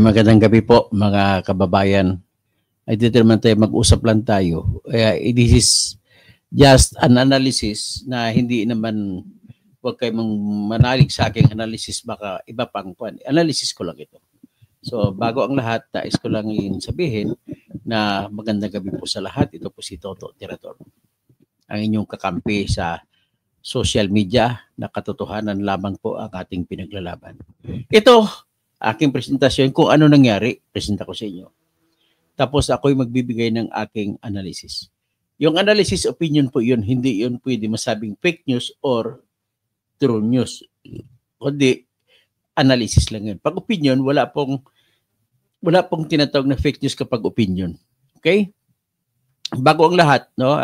Magandang gabi po mga kababayan. Ay dito naman tayo, mag-usap lang tayo. This is just an analysis na hindi naman, huwag kayong manalig sa aking analysis, baka iba pang analysis ko lang ito. So bago ang lahat, nais ko lang sabihin na magandang gabi po sa lahat. Ito po si Toto Tirator, ang inyong kakampi sa social media na katotohanan lamang po ang ating pinaglalaban. Ito, aking presentasyon, kung ano nangyari, presenta ko sa inyo. Tapos ako'y magbibigay ng aking analysis. Yung analysis, opinion po yun, hindi yun pwede masabing fake news or true news. Kundi, analysis lang yun. Pag opinion, wala pong tinatawag na fake news kapag opinion. Okay? Bago ang lahat, no,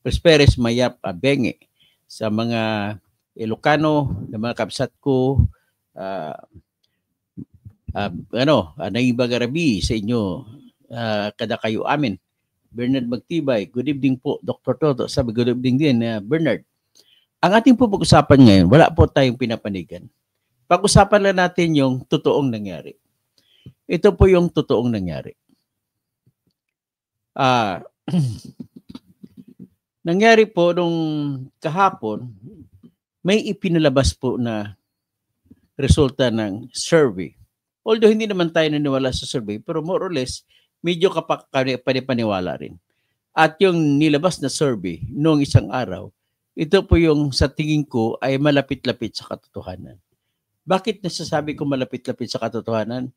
Prosperes, Mayap, Benge, sa mga Ilocano, na mga kabsat ko, Naibag Arabi sa inyo, kada kayo amin. Bernard Magtibay, good evening po. Dr. Toto, sabi good evening din, Bernard. Ang ating po pag-usapan ngayon, wala po tayong pinapanigan. Pag-usapan lang natin yung totoong nangyari. Ito po yung totoong nangyari. Nangyari po nung kahapon, may ipinalabas po na resulta ng survey. Although hindi naman tayo naniwala sa survey, pero more or less, medyo panipaniwala rin. At yung nilabas na survey noong isang araw, ito po yung sa tingin ko ay malapit-lapit sa katotohanan. Bakit nasasabi ko malapit-lapit sa katotohanan?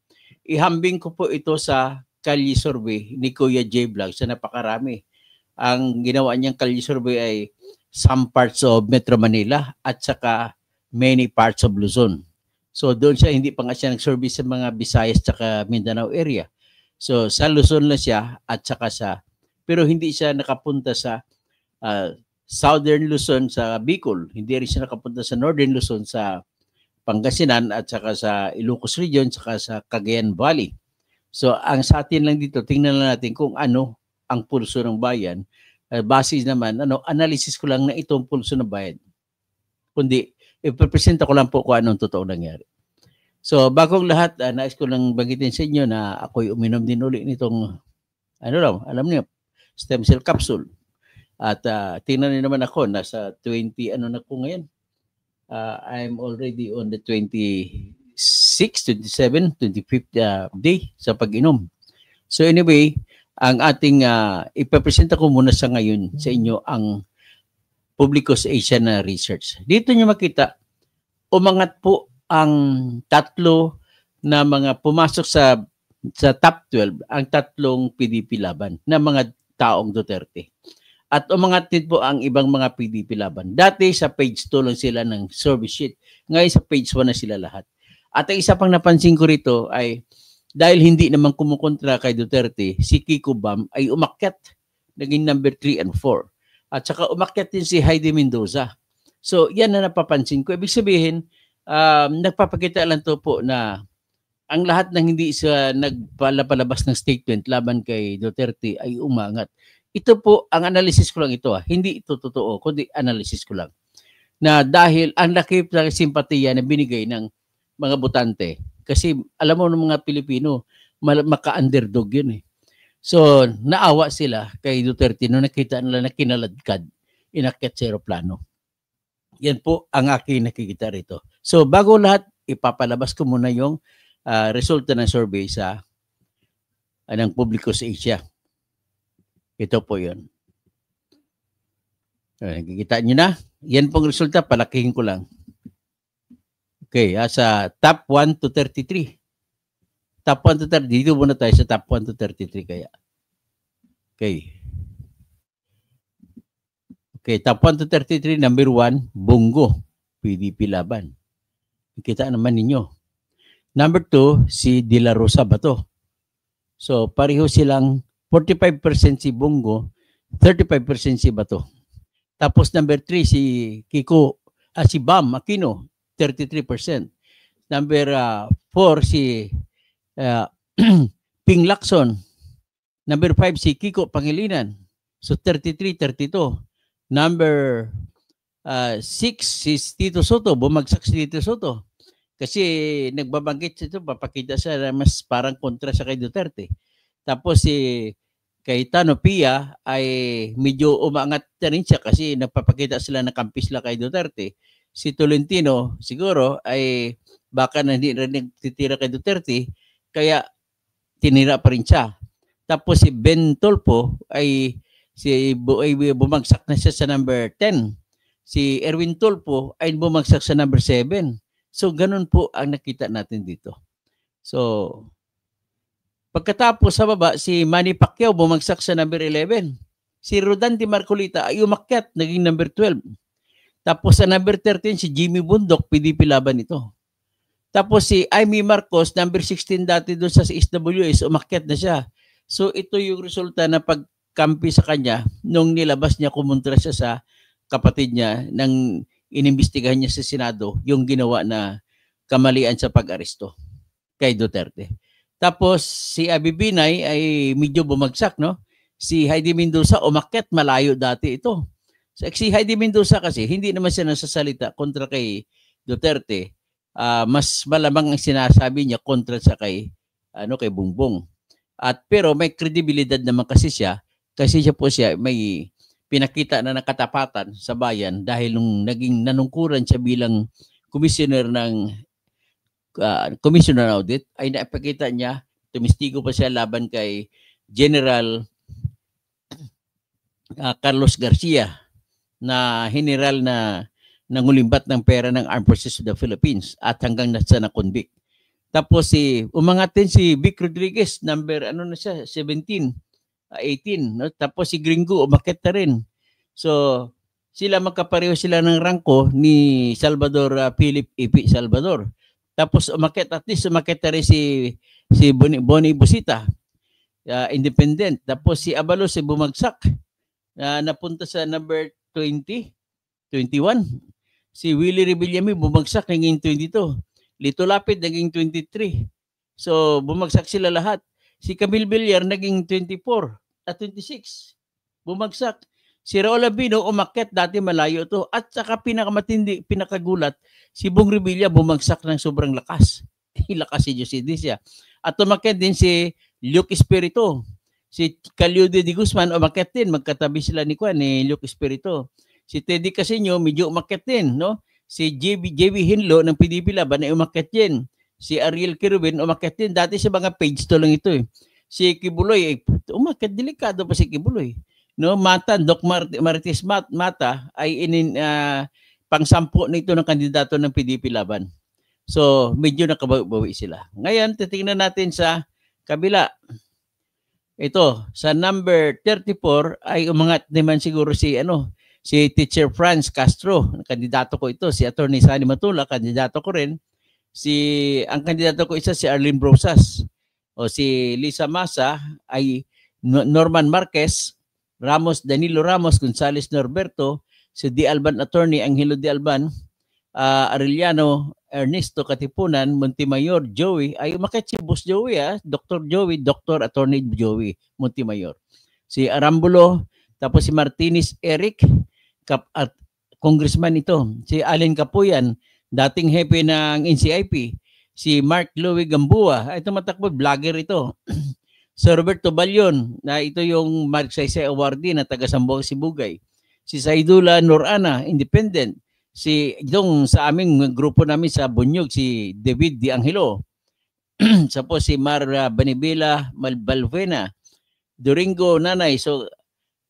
Ihambing ko po ito sa Kalye survey ni Kuya J. Vlog sa napakarami. Ang ginawa niyang Kalye survey ay some parts of Metro Manila at saka many parts of Luzon. So doon siya, hindi pa nga siya nag-survey sa mga Visayas at Mindanao area. So sa Luzon lang siya at saka pero hindi siya nakapunta sa Southern Luzon sa Bicol. Hindi rin siya nakapunta sa Northern Luzon sa Pangasinan at saka sa Ilocos Region at saka sa Cagayan Valley. So ang sa atin lang dito, tingnan lang natin kung ano ang pulso ng bayan. Base naman, analysis ko lang na itong pulso ng bayan. Kundi, ipapresenta ko lang po kung anong totoo nangyari. So, bagong lahat, nais ko lang bagitin sa inyo na ako'y uminom din ulit nitong, alam niyo, stem cell capsule. At tingnan niyo naman ako, nasa 20, na ko ngayon. I'm already on the 26, 27, 25th day sa pag-inom. So anyway, ang ating, ipapresenta ko muna sa ngayon sa inyo ang Publicus Asian Research. Dito nyo makita, umangat po ang tatlo na mga pumasok sa top 12, ang tatlong PDP laban na mga taong Duterte. At umangat din po ang ibang mga PDP laban. Dati sa page 2 lang sila ng survey sheet. Ngayon sa page 1 na sila lahat. At ang isa pang napansin ko rito ay dahil hindi naman kumukontra kay Duterte, si Kiko Bam ay umakyat. Naging number 3 and 4. At saka umakyat din si Heidi Mendoza. So, yan na napapansin ko. Ibig sabihin, nagpapakita lang to po na ang lahat ng hindi sa nagpalabas ng statement laban kay Duterte ay umangat. Ito po, ang analysis ko lang ito. Hindi ito totoo, kundi analysis ko lang. Na dahil ang laki ng simpatiya na binigay ng mga botante. Kasi alam mo ng mga Pilipino, maka-underdog yun eh. So, naawa sila kay Duterte nung nakita nila na kinaladkad, inakyat sa aeroplano. Yan po ang aking nakikita rito. So, bago lahat, ipapalabas ko muna yung resulta ng survey sa ng Publicus Asia. Ito po yun. Nakikita nyo na? Yan pong resulta, palakihin ko lang. Okay, sa top 1 to 33. Top 1 to 30. Dito muna tayo sa top 1 to 33 kaya. Okay. Okay, top 1 to 33, number 1, Bongo, PDP laban. Kita naman ninyo. Number 2, si De La Rosa Bato. So, pareho silang 45% si Bongo, 35% si Bato. Tapos number 3, si Bam Aquino, 33%. Number 4, si Ping Lacson. Number 5, si Kiko Pangilinan. So 33, 32. Number 6, si Tito Soto. Bumagsak si Tito Soto. Kasi nagbabanggit ito, papakita siya na mas parang kontra sa kay Duterte. Tapos si Cayetano Pia ay medyo umangat na rin siya kasi nagpapakita sila na kampis lang kay Duterte. Si Tolentino siguro ay baka na hindi rin nagtitira kay Duterte, kaya tinira pa rin siya. Tapos si Ben Tolpo ay bumagsak na siya sa number 10. Si Erwin Tolpo ay bumagsak sa number 7. So ganun po ang nakita natin dito. So pagkatapos sa baba, si Manny Pacquiao bumagsak sa number 11. Si Rodante Marcolita ay umakyat, naging number 12. Tapos sa number 13, si Jimmy Bundok, PDP laban ito. Tapos si Amy Marcos, number 16 dati doon sa SWS, umakyat na siya. So ito yung resulta na pagkampi sa kanya nung nilabas niya, kumontra siya sa kapatid niya nang inimbestigahan niya sa Senado yung ginawa na kamalian sa pag-aresto kay Duterte. Tapos si Abby Binay ay medyo bumagsak, no? Si Heidi Mendoza umakyat, malayo dati ito. Si Heidi Mendoza kasi hindi naman siya nasasalita kontra kay Duterte. Mas malamang ang sinasabi niya kontra sa kay Bongbong. At pero may kredibilidad naman kasi siya po siya may pinakita na nakatapatan sa bayan dahil nung naging nanungkuran siya bilang commissioner ng commissioner audit ay naipakita niya, tumistigo pa siya laban kay General Carlos Garcia na general na nangulimbat ng pera ng Armed Forces of the Philippines at hanggang nasa na-convict. Tapos umangat din si Vic Rodriguez, number 17, 18. No? Tapos si Gringo umakyat na rin. So sila magkapareho sila ng rangko ni Salvador Philip E.P. Salvador. Tapos umakyat, at least umakyat na rin si Bonnie Busita, independent. Tapos si Abalos bumagsak, napunta sa number 20, 21. Si Willie Rebillame bumagsak, naging 22. Lito Lapid naging 23. So bumagsak sila lahat. Si Camille Villar naging 24 at 26. Bumagsak. Si Raul Albino umakyat, dati malayo to. At saka pinakamatindi, pinakagulat, si Bong Revilla bumagsak ng sobrang lakas. Lakas si Jose Dicia. At umakyat din si Luke Espiritu. Si Caliude de Guzman umakyat din. Magkatabi sila ni Luke Espiritu. Si Teddy Casino medyo umakyat din, no? Si JB Hinlo ng PDP laban ay umakyat din. Si Ariel Kirubin umakyat din. Dati sa mga page to lang ito. Si Kibuloy umakyat, delikado pa si Kibuloy. No, Doc Marites Mata ay pang-sampu nito ng kandidato ng PDP laban. So, medyo nakabawi sila. Ngayon, titingnan natin sa kabila. Ito, sa number 34 ay umangat naman siguro si Teacher Franz Castro. Kandidato ko ito, si Attorney Sani Matula, kandidato ko rin. Ang kandidato ko isa si Arlene Brosas. O si Lisa Masa ay Norman Marquez, Danilo Ramos, Gonzales Norberto, si D. Alban Attorney Angelo D. Alban, Arellano Ernesto Katipunan, Montemayor Joey, ay umakyat si Boss Joey, Dr. Joey, Dr. Attorney Joey Montemayor. Si Arambulo, tapos si Martinez Eric, congressman ito. Si Allen Capuyan, dating hepe ng NCIP. Si Mark Louie Gambua, ito matakbo, vlogger ito. Sir Roberto Balyon, na ito yung Magsaysay Awardee na taga Sambuang Sibugay. Si Saidula Norana, independent. Itong sa aming grupo namin sa Bunyog, si David Di Angelo. Tapos si Mar Banibela Balbuena, Doringo Nanay,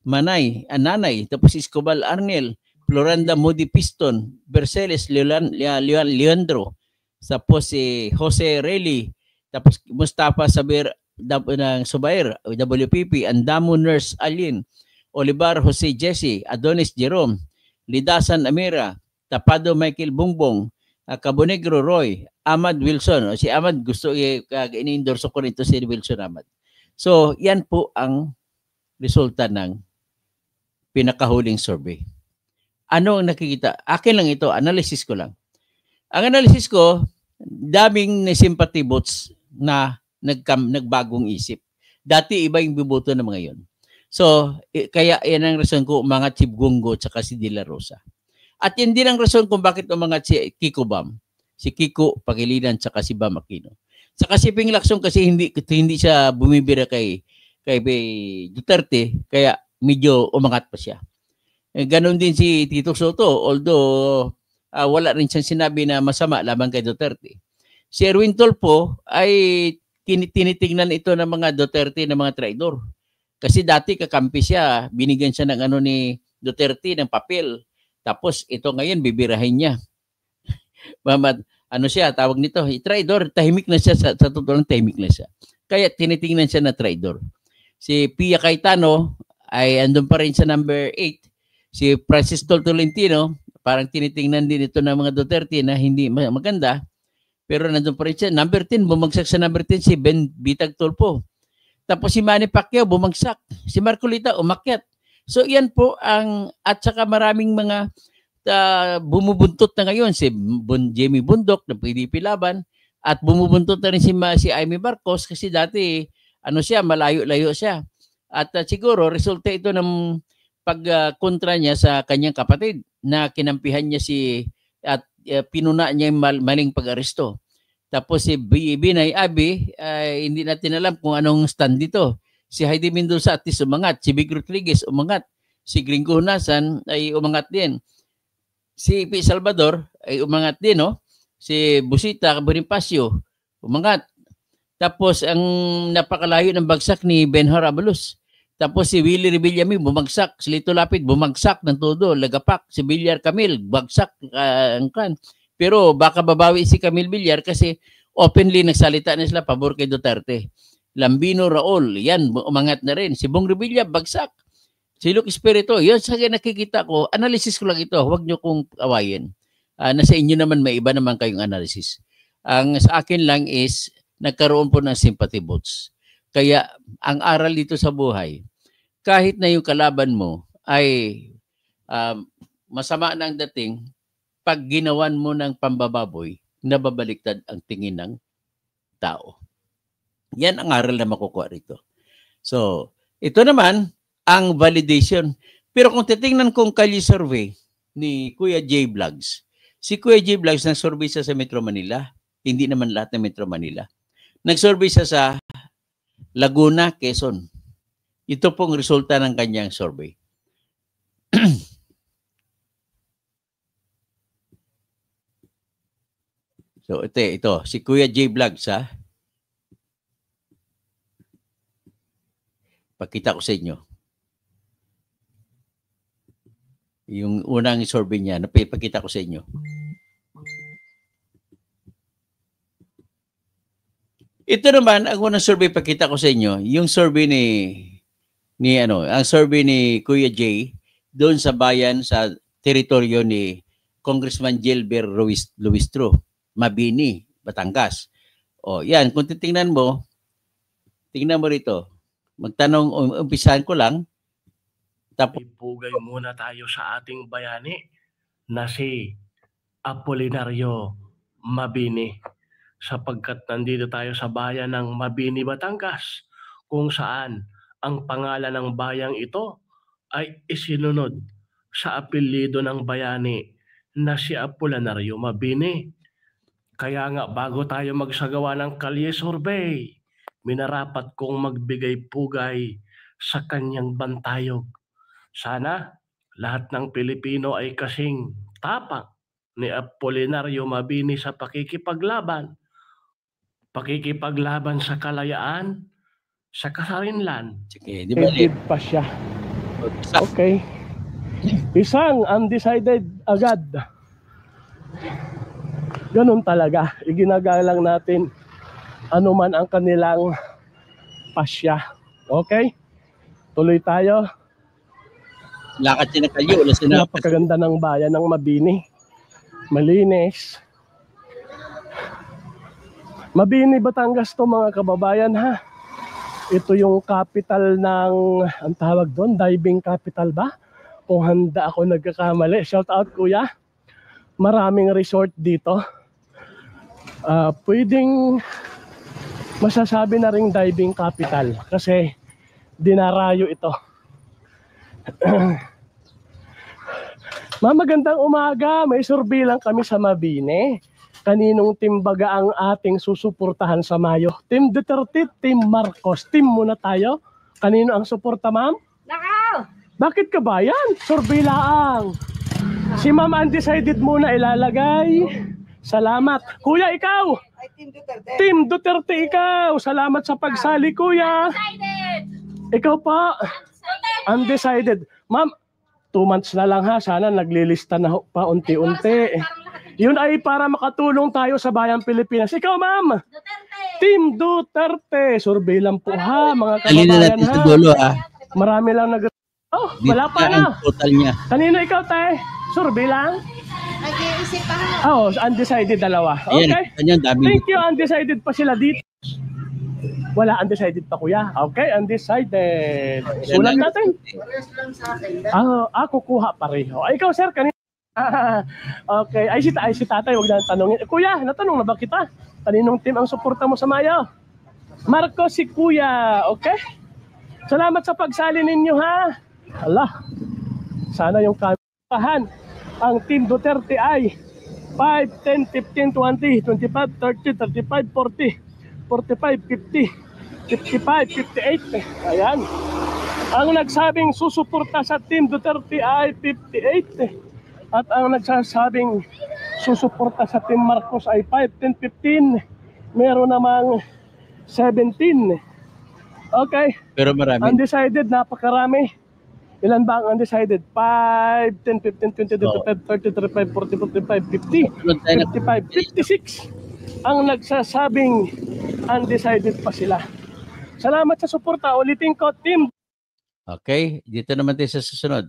Nanay. Tapos si Escobal Arnel, Floranda Moody Piston, Berceles Leandro. Tapos si Jose Reli, tapos Mustafa Sabir ng Subair, WPP, Andamo Nurse Alin, Olivar Jose Jesse, Adonis Jerome, Lidasan Amira, Tapado Michael Bungbong, Cabonegro Roy, Ahmad Wilson. Si Ahmad gusto ini-endorse ko nito si Wilson Ahmad. So, yan po ang resulta ng pinakahuling survey. Ano ang nakikita? Akin lang ito, analysis ko lang. Ang analysis ko, daming sympathy votes na nagbagong isip. Dati iba yung biboto ng mga yon. So, kaya yan ang rason ko umangat si Gongo at si De La Rosa. At yan din ang rason kung bakit umangat si Kiko Bam. Si Kiko Pangilinan tsaka si Bam Aquino. Saka si Ping Lacson kasi hindi siya bumibira kay Duterte, kaya medyo umangat pa siya. Ganon din si Tito Soto, although wala rin siyang sinabi na masama laban kay Duterte. Si Erwin Tulfo ay tinitingnan ito ng mga Duterte na mga traidor. Kasi dati kakampi siya, binigyan siya ng ni Duterte ng papel. Tapos ito ngayon bibirahin niya. Siya, tawag nito, traidor, tahimik na siya, sa totoo lang tahimik na siya. Kaya tinitingnan siya na traidor. Si Pia Cayetano ay andun pa rin sa number 8. Si Francis Tolentino, parang tinitingnan din ito ng mga Duterte na hindi maganda, pero nandun pa rin siya. Number 10, bumagsak sa number 10 si Ben Bitag Tulfo. Tapos si Manny Pacquiao bumagsak. Si Marcolita umakyat. So yan po at saka maraming mga bumubuntot na ngayon si Jamie Bundok na PDP laban, at bumubuntot na rin si Amy Marcos kasi dati siya, malayo-layo siya. At siguro resulta ito ng pagkontra niya sa kanyang kapatid na kinampihan niya at pinuna niya yung maling pag-aresto. Tapos si Binay Abi, hindi natin alam kung anong stand dito. Si Heidi Mendoza at least umangat. Si Big Rodriguez umangat. Si Gringo Hunasan ay umangat din. Si P. Salvador ay umangat din, no? Si Busita Bonifacio umangat. Tapos ang napakalayo ng bagsak ni Benhar Abalos. Tapos si Willie Rebillami bumagsak. Si Lito Lapid bumagsak ng todo. Lagapak. Si Villar Camil bagsak ang kan. Pero baka babawi si Camille Villar kasi openly nagsalita na sila pabor kay Duterte. Lambino Raul, yan, umangat na rin. Si Bong Revilla, bagsak. Si Luke Espiritu, yun sa nakikita ko, analysis ko lang ito, huwag nyo kong awayin. Nasa inyo naman, may iba naman kayong analysis. Ang sa akin lang is, nagkaroon po ng sympathy votes. Kaya, ang aral dito sa buhay, kahit na yung kalaban mo ay masama na ang dating, pag ginawan mo ng pambababoy, nababaliktad ang tingin ng tao. Yan ang aral na makukuha rito. So, ito naman ang validation. Pero kung titingnan kong Kalye survey ni Kuya J. Vlogs, si Kuya J. Vlogs nag-survey siya sa Metro Manila. Hindi naman lahat ng Metro Manila. Nag-survey siya sa Laguna, Quezon. Ito pong resulta ng kanyang survey. So, ito. Si Kuya J. Vlogs, ha? Pakita ko sa inyo. Yung unang survey niya, napipakita ko sa inyo. Ito naman, ang unang survey pakita ko sa inyo, yung survey ang survey ni Kuya J doon sa bayan, sa teritoryo ni Congressman Gilbert Luistro, Mabini, Batangas. O, yan, kung tingnan mo rito. Magtanong, umpisahan ko lang. Tapos ipugay muna tayo sa ating bayani na si Apolinario Mabini, sapagkat nandito tayo sa bayan ng Mabini, Batangas, kung saan ang pangalan ng bayang ito ay isinunod sa apelyido ng bayani na si Apolinario Mabini. Kaya nga, bago tayo magsagawa ng Kalye survey, minarapat kong magbigay pugay sa kanyang bantayog. Sana lahat ng Pilipino ay kasing tapang ni Apolinario Mabini sa pakikipaglaban sa kalayaan, sa kasarinlan. Sige, di ba? Pa siya. Okay. Isang undecided agad. Ganun talaga. Iginagalang natin anuman ang kanilang pasya. Okay? Tuloy tayo. Lakad siya na kayo. Napakaganda ng bayan ng Mabini. Malinis. Mabini, Batangas to mga kababayan, ha. Ito yung capital ng, ang tawag doon, diving capital ba? Kung handa ako nagkakamali. Shout out kuya. Maraming resort dito. Pwedeng masasabi na ring diving capital kasi dinarayo ito. Magandang umaga. May survey lang kami sa Mabini. kaninong team baga ang ating susuportahan sa Mayo? Team Duterte, Team Marcos. Team muna tayo. Kanino ang suporta, ma'am? Nakaw! Bakit ka ba yan? Survey lang. Si ma'am undecided muna ilalagay. Salamat. Kuya, ikaw? Ay, Team Duterte. Team Duterte, ikaw. Salamat sa pagsali, kuya. Ikaw pa? Undecided. Ma'am, 2 months na lang ha. Sana naglilista na pa unti-unti. Yun ay para makatulong tayo sa bayang Pilipinas. Ikaw, ma'am? Duterte! Team Duterte. Survey lang po ha, mga Alin na kababayan natin sa ha. dulo, ha? Marami lang nag... Oh, wala pa Dito na. ang total niya. Kanino ikaw, te? Survey lang? Nag-iisip pa. Oh, undecided dalawa. Ayan, Okay. kanyang dami. Thank you, undecided pa sila dito. Wala, undecided pa kuya. Okay, undecided. Sulat natin. Pares lang sa akin. Kukuha pareho. Ay, ikaw sir, kanina. Okay, ay si tatay, huwag na tanongin. Kuya, natanong na ba kita? Kaninong team ang suporta mo sa Mayo? Marcos si kuya, okay? Salamat sa pagsali ninyo ha. Allah, sana yung kamerahan. Ang Team Duterte ay 5, 10, 15, 20, 25, 30, 35, 40, 45, 50, 55, 58. Ayan. Ang nagsabing susuporta sa Team Duterte ay 58. At ang nagsasabing susuporta sa Team Marcos ay 5, 10, 15. Meron namang 17. Okay. Pero marami. Undecided, napakarami. Ilan ba ang undecided? 5, 10, 15, 20, 25, 30, 35, 40, 45, 50, 55, 56. Ang nagsasabing undecided pa sila. Salamat sa suporta. Ulitin ko, team. Okay, dito naman tayo sa susunod.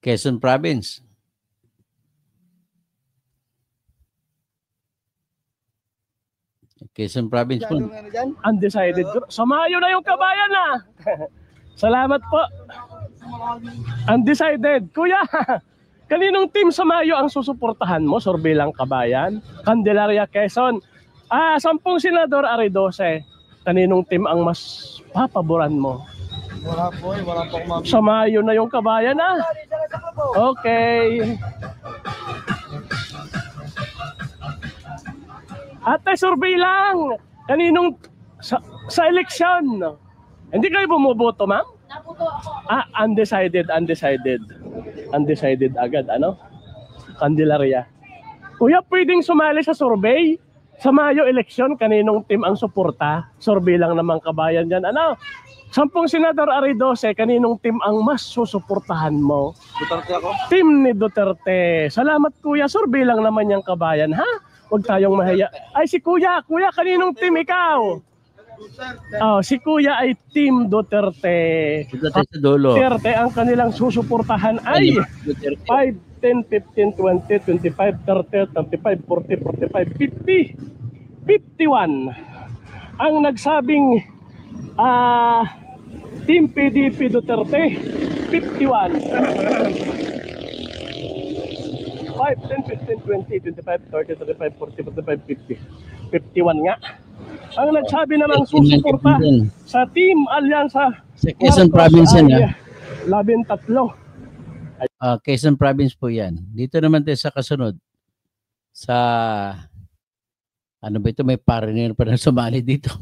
Quezon Province. Quezon Province po. Undecided. Sumayo na yung kabayan na. Salamat po. Undecided. Kuya, kaninong team Sumayo ang susuportahan mo? Survey lang kabayan. Candelaria, Quezon. 10 senador, ari 12. Kaninong team ang mas papaboran mo? Wala po akong Sumayo na yung kabayan na. Okay. Ate, survey lang. Kaninong sa eleksyon? Hindi kayo bumuboto, ma'am? Naputo ako. Undecided. Undecided agad, ano? Candelaria. Kuya, pwedeng sumali sa survey? Sa Mayo eleksyon, kaninong team ang suporta? Survey lang naman kabayan dyan. Ano? 10 senador, ari 12, kaninong team ang mas susuportahan mo? Duterte ako. Team ni Duterte. Salamat kuya, survey lang naman yung kabayan, ha? Huwag tayong mahiya. Ay, si kuya, kaninong team ikaw? Oh, si kuya ay Team Duterte. Dito tayo sa dulo. Duterte, ang kanilang susuportahan ay 5, 10, 15, 20, 25, 30, 35, 40, 45, 50, 51. Ang nagsabing Team PDP Duterte, 51. 5, 10, 15, 20, 25, 30, 35, 40, 45, 50. 51 nga. Ang nagsabi namang susuporta sa Team Alyansa Sa Quezon Province yan, ha? 13. Quezon Province po yan. Dito naman tayo sa kasunod. Sa, ano ba ito? May foreigner pa na sumali dito.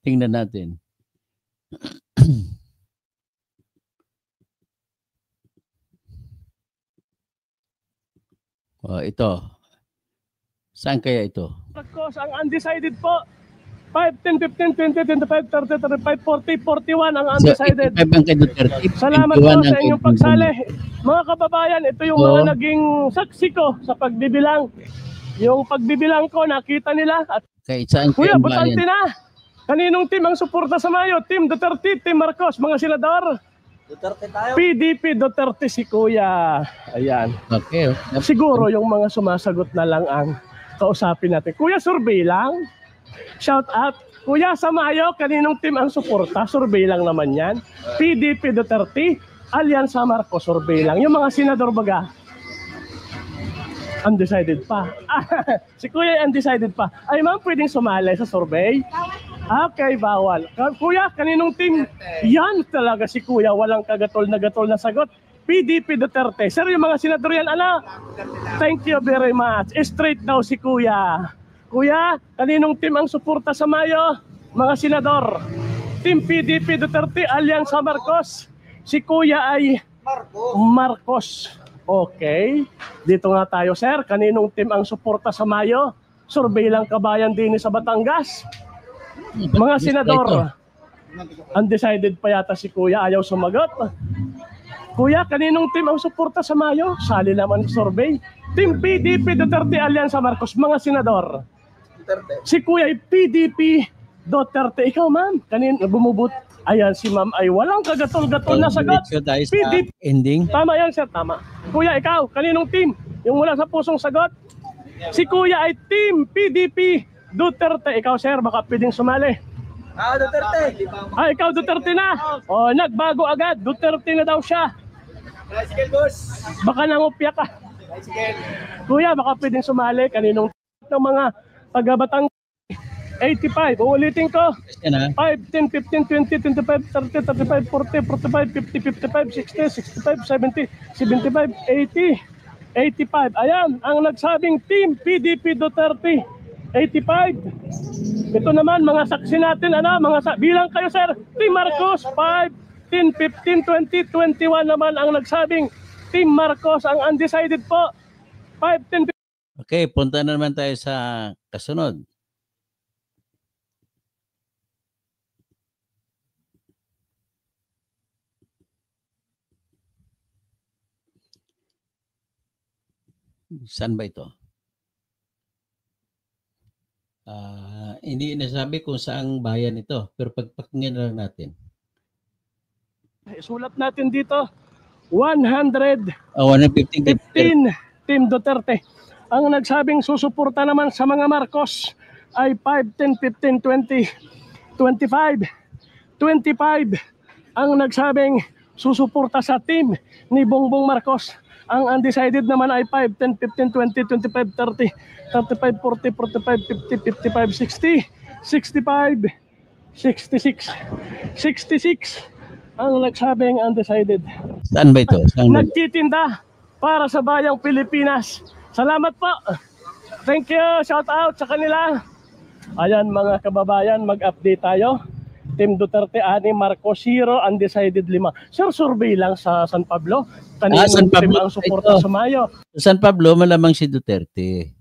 Tingnan natin. Ito. Saan kaya ito? Marcos, ang undecided po. 5, 10, 15, 20, 25, 30, 35, 40, 41 ang undecided. So, 85 ang kay Duterte. Salamat 21 po ang sa kay inyong Bongbong. pagsali. Mga kababayan, ito yung mga naging saksi ko sa pagbibilang. Yung pagbibilang ko, nakita nila. At Kay saan kuya, kay butante bayan? na. Kaninong team ang suporta sa Mayo? Team Duterte, Team Marcos, mga senador. Duterte tayo. PDP Duterte si kuya. Ayan. Okay. Siguro yung mga sumasagot na lang ang kausapin natin. Kuya, survey lang. Shout out. Kuya, sa Mayo, kaninong team ang suporta? Survey lang naman yan. PDP Duterte, Alyansa Marcos, survey lang. Yung mga senador baga, undecided pa. Si Kuya undecided pa. Ay ma'am, pwedeng sumali sa survey? Okay, bawal. Kuya, kaninong team? Yan talaga si Kuya, walang kagatol na sagot. PDP Duterte. Sir, yung mga senador yan, ano? Thank you very much. Straight daw si Kuya. Kuya, kaninong team ang suporta sa Mayo? Mga senador. Team PDP Duterte, Alyansa Marcos. Si Kuya ay Marcos. Okay. Dito nga tayo, sir. Kaninong team ang suporta sa Mayo? Survey lang kabayan din sa Batangas. Mga senador. Undecided pa yata si Kuya, ayaw sumagot. Kuya, kaninong team ang suporta sa Mayo? Sali naman survey. Team PDP Duterte Alyansa Marcos, mga senador. Duterte. Si Kuya ay PDP Duterte. Ikaw, ma'am, bumubut. Ayan, si ma'am ay walang kagatol-gatol na sagot. PDP. Ending. Tama yan, sir, tama. Kuya, ikaw, kaninong team? Yung wala sa pusong sagot? Si Kuya ay Team PDP Duterte. Ikaw, sir, baka pwedeng sumali. Duterte. Ikaw Duterte na. O, nagbago agad. Duterte na daw siya. Bicycle, boss. Baka nangupya ka. Bicycle. Kuya, baka pwedeng sumali. Kaninong ng mga taga-Batang 85. Uulitin ko. 5, 10, 15, 20, 25, 30, 35, 40, 45, 50, 55, 60, 65, 70, 75, 80, 85. Ayan, ang nagsabing Team PDP Duterte. 85. Ito naman, mga saksi natin, bilang kayo, sir. Team Marcos, 5, 10, 15, 20, 21 naman ang nagsabing Team Marcos. Ang undecided po, 5, 10, 15. Okay, punta na naman tayo sa kasunod. Saan ba ito? Hindi nasabi kung saang bayan ito, pero pagpakinggan lang natin. Sulat natin dito, 115 115. Team Duterte. Ang nagsabing susuporta naman sa mga Marcos ay 5, 10, 15, 20, 25. 25 ang nagsabing susuporta sa team ni Bongbong Marcos. Ang undecided naman ay 5, 10, 15, 20, 25, 30, 35, 40, 45, 50, 55, 60, 65, 66. 66 ang nagsabing undecided. Saan ba ito? Nagtitinda para sa bayang Pilipinas. Salamat po. Thank you. Shout out sa kanila. Ayan mga kababayan, mag-update tayo. Team Duterte 6, Marcos 0, undecided 5. Sir, survey lang sa San Pablo. San Pablo team ang suporta sa Mayo. Sa San Pablo, malamang si Duterte.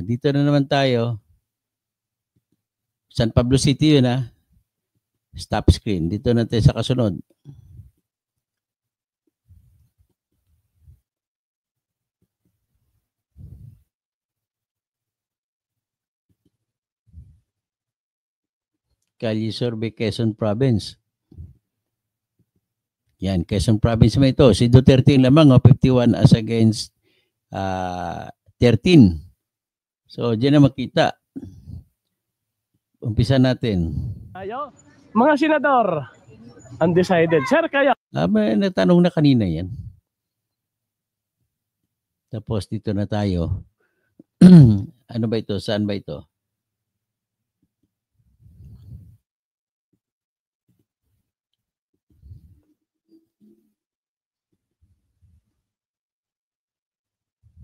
Dito na naman tayo. San Pablo City yun, ha? Stop screen. Dito na tayo sa kasunod. Kalye Survey, Quezon Province. Yan, Quezon Province mo ito. Si Duterte lamang, 51 as against 13. So, dyan na makita. Umpisa natin. Ayo, mga senador, undecided. Sir, kaya? May natanong na kanina yan. Tapos dito na tayo. Ano ba ito? Saan ba ito?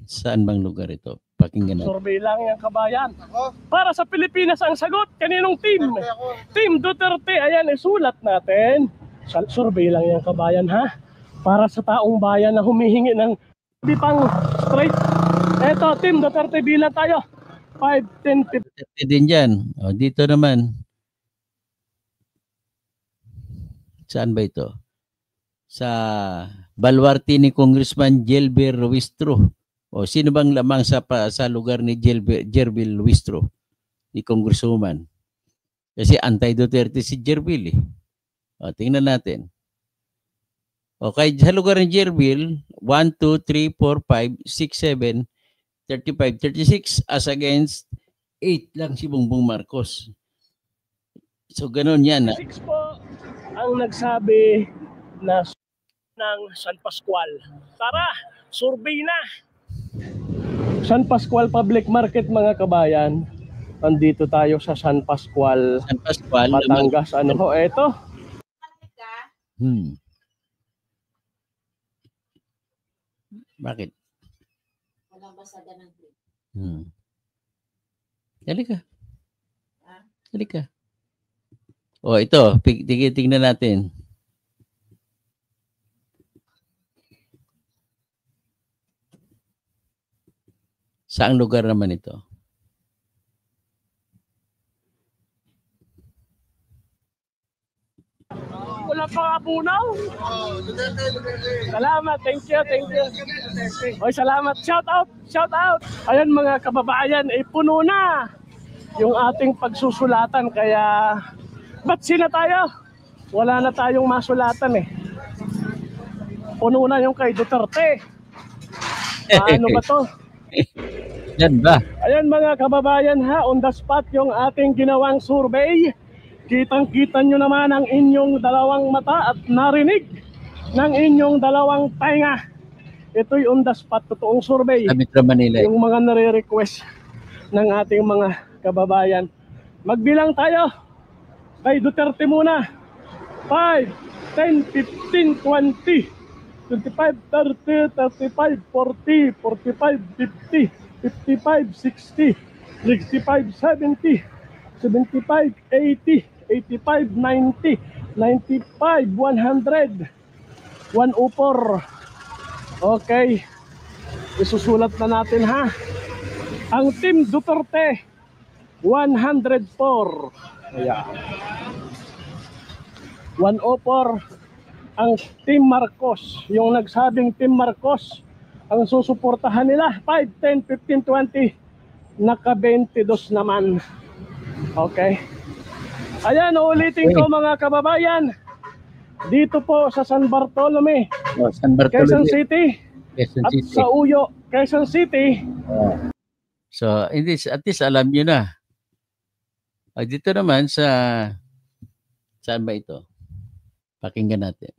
Saan bang lugar ito? Pakinggan natin. Survey lang yung kabayan. Para sa Pilipinas ang sagot. Kaninong team? Team Duterte. Ayan, isulat natin. Survey lang yung kabayan, ha? Para sa taong bayan na humihingi ng pang straight. Eto, Team Duterte, bilang tayo. 5, 10, 15. Duterte din dyan. Dito naman. Saan ba ito? Sa Baluarte ni Congressman Jelber Ruistro. Sino bang lamang sa lugar ni Jerbil Luistro, ni Congresswoman? Kasi anti-Duterte si Jerbil. Tingnan natin. Okay, sa lugar ni Jerbil, 1, 2, 3, 4, 5, 6, 7, 35, 36 as against 8 lang si Bongbong Marcos. So, ganun yan. 6 po ang nagsabi na ng San Pascual. Tara, survey na! San Pascual Public Market, mga kabayan. Nandito tayo sa San Pascual, San Pascual. Batangas. Ano ho, eto. Bakit? Walang basada ng grade. Halika. Halika. O, ito. Tingnan natin. Saang lugar naman ito? Wala pa abunaw. Salamat, thank you. Oy, salamat. Shout out. Ayan mga kababayan, puno na yung ating pagsusulatan. Kaya, batsi na tayo. Wala na tayong masulatan eh. Puno na yung kay Duterte. Ano ba to? Yan ba? Ayan mga kababayan ha, on the spot yung ating ginawang survey. Kitang-kita nyo naman ang inyong dalawang mata at narinig ng inyong dalawang tainga. Ito'y on the spot, totoong survey. Sa Metro Manila. Yung mga nare-request ng ating mga kababayan. Magbilang tayo. Kay Duterte muna. 5, 10, 15, 20, 25, 30, 35, 40, 45, 50, 55, 60, 65, 70, 75, 80, 85, 90, 95, 100, 104. Okay. Isusulat na natin ha. Ang Team Duterte, 104. Ayan. 104 ang Team Marcos. Yung nagsabing Team Marcos, ang susuportahan nila 5, 10, 15, 20. Naka 22 naman. Okay. Ayan, ulitin ko mga kababayan. Dito po sa San Bartolome, San Bartolome, Quezon City. Quezon At City. sa Uyo, Quezon City. So, at least alam nyo na. Dito naman sa, saan ba ito? Pakinggan natin.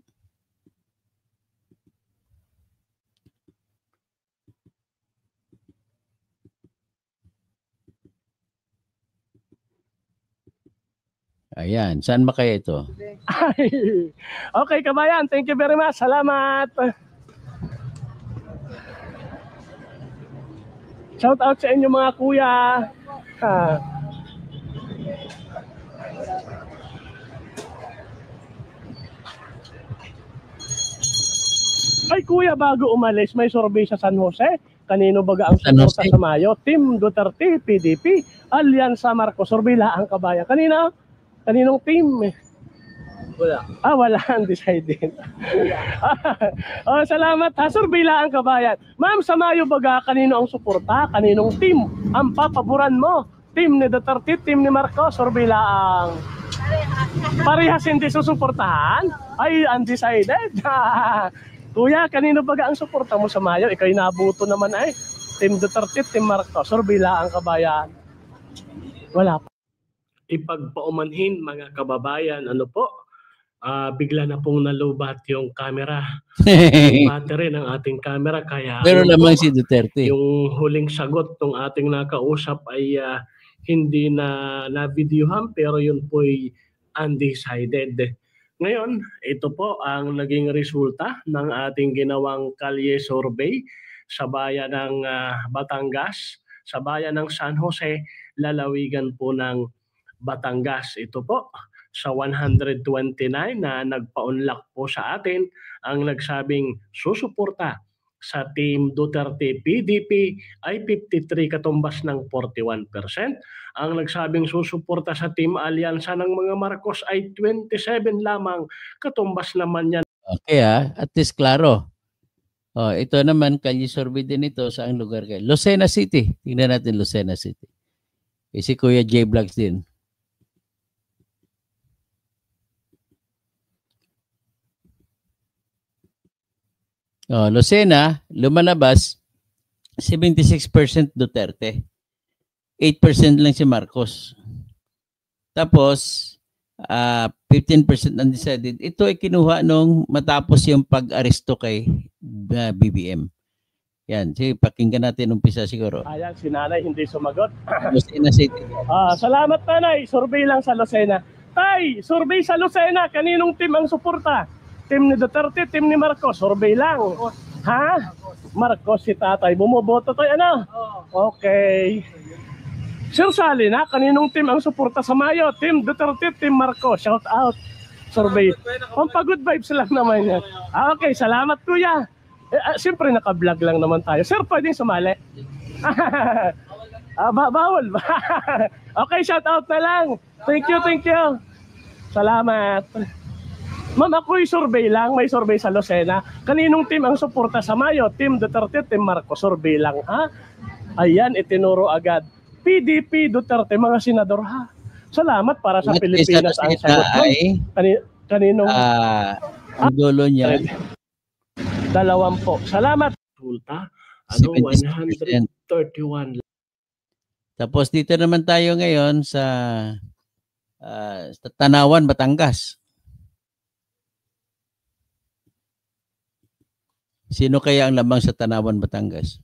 Ayan, saan ba kaya ito? Okay, kabayan, thank you very much. Salamat. Shout out sa inyo mga kuya. Ay kuya, bago umalis, may survey sa San Jose. Kanino baga ang suporta sa Mayo? Team Duterte, PDP, Alyansa Marcos. Survey lang kabayan. Kaninong team? Wala. Wala. Undecided. Salamat ha. Survey lang kabayan. Ma'am, sa Mayo baga, kanino ang suporta? Kaninong team ang papaboran mo? Team ni Duterte, team ni Marcos? Survey lang. Parehas hindi susuportahan? Ay, undecided. Kuya, kanino baga ang suporta mo sa Mayo? Ikaw'y nabuto naman ay. Team Duterte, team Marcos. Survey lang kabayan. Wala pa. Ipagpaumanhin mga kababayan, ano po, bigla na pong nalubat yung camera. Yung battery ng ating camera, kaya pero lamang si Duterte. Yung huling sagot ng ating nakausap ay hindi na videohan, pero yun po'y undecided. Ngayon, ito po ang naging resulta ng ating ginawang kalye survey sa bayan ng Batangas, sa bayan ng San Jose, lalawigan po ng Batangas. Ito po sa 129 na nagpa-unlock po sa atin ang nagsabing susuporta sa Team Duterte PDP ay 53 katumbas ng 41%. Ang nagsabing susuporta sa Team Alyansa ng mga Marcos ay 27 lamang, katumbas naman yan. Okay at least klaro. Ito naman, kalye survey din ito sa ang lugar kayo. Lucena City. Tingnan natin Lucena City. Si Kuya J Vlogs din. Lucena, lumalabas 76% Duterte. 8% lang si Marcos. Tapos 15% undecided. Ito ay kinuha nung matapos yung pag-aresto kay BBM. Yan, sige, pakinggan natin umpisa siguro. Ayan, si nanay hindi sumagot. Lucena City. Salamat nanay, survey lang sa Lucena. Tay, survey sa Lucena, kaninong team ang suporta? Team ni Duterte, team ni Marcos, survey lang. Ha? Marcos si tatay, bumoboto tayo ano? Okay. Sir Sally na, kaninong team ang suporta sa Mayo? Team Duterte, team Marcos, shout out. Survey. Pampagod vibes lang naman yan. Okay, salamat kuya. Siyempre naka-vlog lang naman tayo. Sir, pwedeng sumali? Bawal ba? Okay, shout out na lang. Thank you, thank you. Salamat. Ma'am, ako'y survey lang. May survey sa Lucena. Kaninong team ang suporta sa Mayo? Team Duterte, Team Marcos. Survey lang, ha? Ayan, itinuro agad. PDP, Duterte, mga senador, ha? Salamat para sa Pilipinas ang sagot. Kaninong? Ang dulo niya. 20. Salamat. Tulta, 76%. 131. Tapos dito naman tayo ngayon sa Tanawan, Batangas. Sino kaya ang lamang sa Tanawan, Batangas?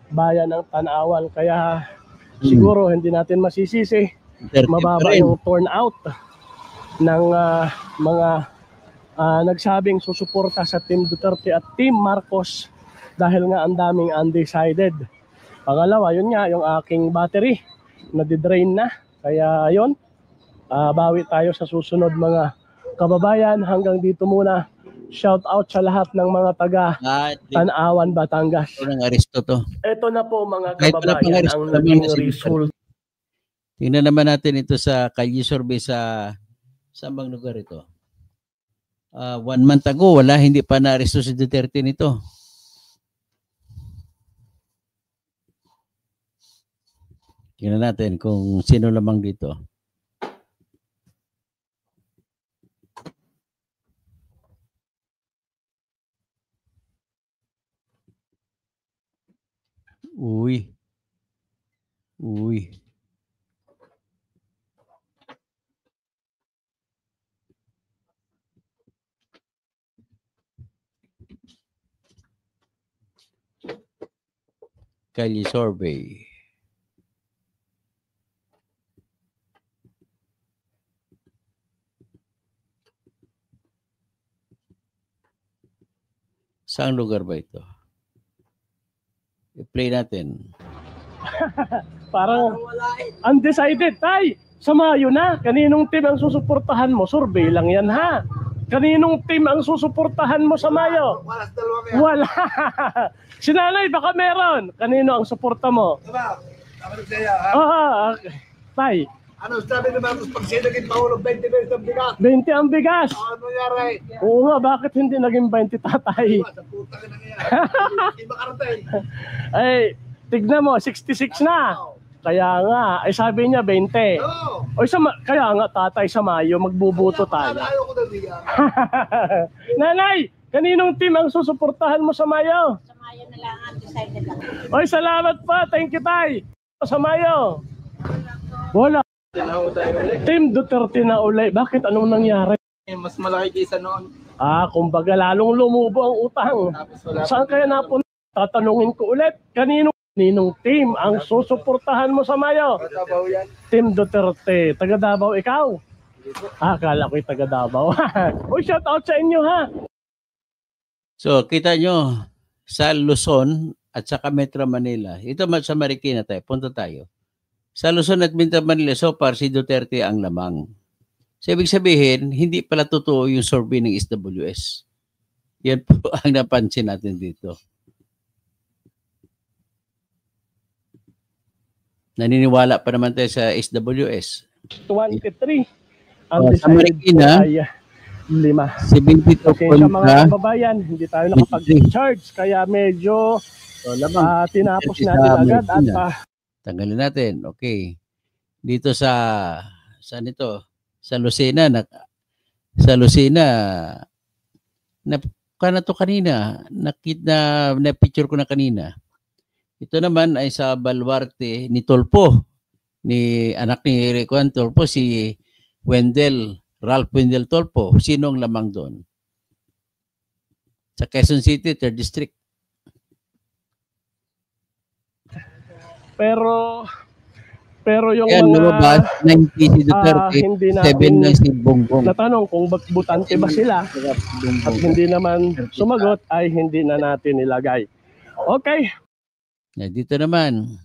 Bayan ng Tanawan. Kaya siguro hindi natin masisisi. Mababa yung turnout ng mga nagsabing susuporta sa Team Duterte at Team Marcos dahil nga ang daming undecided. Pangalawa, yun nga, yung aking battery nadidrain na. Kaya yun, bawi tayo sa susunod mga kababayan. Hanggang dito muna. Shout out sa lahat ng mga taga Tanawan, Batangas. Ito na po mga kababayan ang naging result. Tingnan naman natin ito sa Kalye Survey sa bang lugar ito. 1 month ago, hindi pa na-aresto si Duterte nito. Tingnan natin kung sino lamang dito. Uy. Kalye Survey. Saan lugar ba ito? I-play natin. Parang undecided, tay. Sa Mayo na. Kaninong team ang susuportahan mo? Survey lang yan, ha? Kaninong team ang susuportahan mo sa Mayo? Wala. Si nanay, baka meron. Kanino ang suporta mo? Tay. Ano sabi ni Marcos pag siya naging Pangulo, 20 pesos ang bigas? 20 ang bigas. Ano nangyari? Oo nga, bakit hindi naging 20, tatay? Sa puta ka nangyari. Hindi makarating. Ay, tignan mo, 66 na. Kaya nga, ay sabi niya 20. O kaya nga, tatay, sa Mayo, magbubuto tayo. Ayaw ko na bigas. Nanay, kaninong team ang susuportahan mo sa Mayo? Sa Mayo na lang, undecided lang. Oy, salamat pa. Thank you, tay. Sa Mayo. Wala. Team Duterte na uli. Bakit? Anong nangyari? Mas malaki kaysa noon. Kumbaga lalong lumubo ang utang. Saan kaya napunta? Tatanungin ko ulit. Kaninong team ang susuportahan mo sa Mayo? Davao yan. Team Duterte. Taga Davao ikaw? Akala ko'y taga Davao. Uy, shout out sa inyo, ha? So, kita nyo, sa Luzon at saka Metro Manila, ito sa Marikina tayo, punta tayo. Sa Luzon at Metro Manila, so far, si Duterte ang lamang. So, ibig sabihin, hindi pala totoo yung survey ng SWS. Yan po ang napansin natin dito. Naniniwala pa naman tayo sa SWS. 23. Sa Marikina, 5. 72 Kasi sa mga kababayan, hindi tayo nakapag-charge. Kaya medyo tinapos natin agad. At tanggalin natin. Okay. Dito saan ito? Sa Lucena. Sa Lucena, kanina, na-picture ko na kanina. Ito naman ay sa Baluarte ni Tolpo. Anak ni Juan Tolpo, si Wendell Ralph Wendell Tolpo. Sino ang lamang doon? Sa Quezon City, 3rd District. Pero yung Ayan, lumabas, 90 si Duterte, hindi 7 natin lang si Bongbong. natanong kung butante ba sila at hindi naman sumagot ay hindi na natin nilagay. Okay. Dito naman.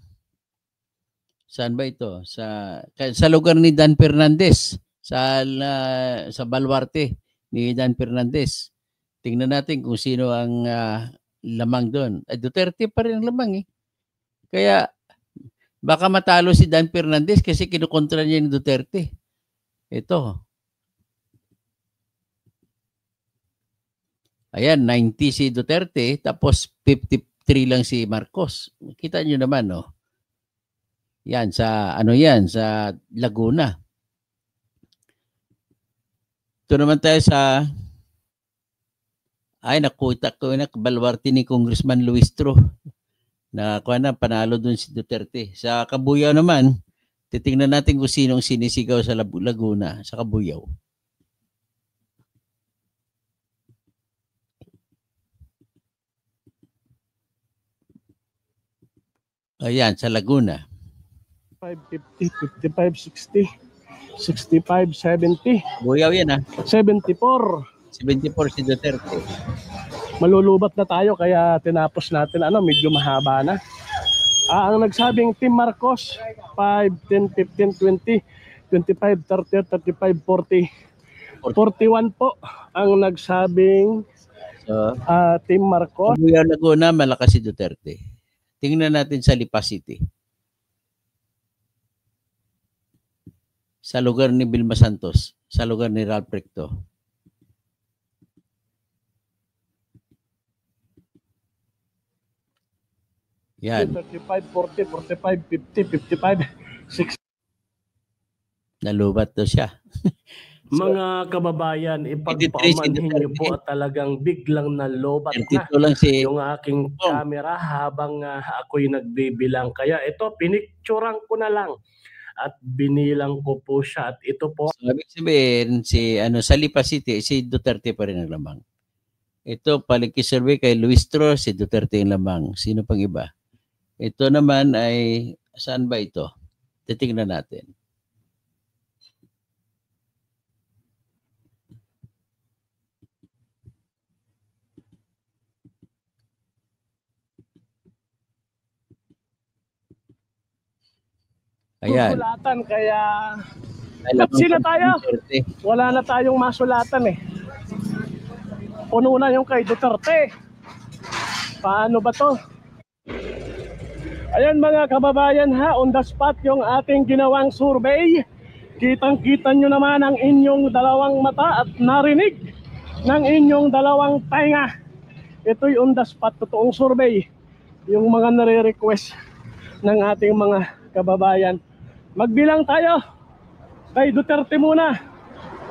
Saan ba ito? Sa lugar ni Dan Fernandez. Sa Baluarte ni Dan Fernandez. Tingnan natin kung sino ang lamang doon. Duterte pa rin ang lamang eh. Kaya baka matalo si Dan Fernandez kasi kinukontra niya ni Duterte. Ito. Ayan, 90 si Duterte, tapos 53 lang si Marcos. Kita nyo naman, no? Yan, sa Laguna. Ito naman tayo sa nakita ko na Baluarte ni Congressman Luis Tro. Panalo dun si Duterte. Sa Cabuyao naman, titingnan natin kung sinong sinisigaw sa Laguna, sa Cabuyao. Ayan, sa Laguna. 550, 55, 60, 65, 70. Cabuyao yan 74. 74 si Duterte. Malulubat na tayo kaya tinapos natin medyo mahaba na. Ang nagsabing Team Marcos 5, 10, 15, 20, 25, 30, 35, 40. 41 po ang nagsabing Team Marcos. Cabuyao, Laguna, malakas si Duterte. Tingnan natin sa Lipa City. Sa lugar ni Vilma Santos, sa lugar ni Ralph Recto. Yan. 35, 40, 45, 50, 55, 60. Nalubat to siya. Mga kababayan, ipagpaumanhin niyo po at talagang biglang nalobat na lang si yung aking camera habang ako'y nagbibilang. Kaya ito, pinicturean ko na lang at binilang ko po siya. At ito po. So, ibig sabihin, sa Lipa City, si Duterte pa rin ang lamang. Ito, palikisurvey kay Luis Tro, si Duterte ang lamang. Sino pang iba? Ito naman ay, saan ba ito? Titingnan natin. Ayan. Masulatan kaya sino tayo? Wala na tayong masulatan eh. Puno na yung kay Duterte. Paano ba to? Ayan mga kababayan on the spot yung ating ginawang survey. Kitang-kita nyo naman ang inyong dalawang mata at narinig ng inyong dalawang tainga. Ito'y on the spot, totoong survey. Yung mga nare-request ng ating mga kababayan. Magbilang tayo kay Duterte muna.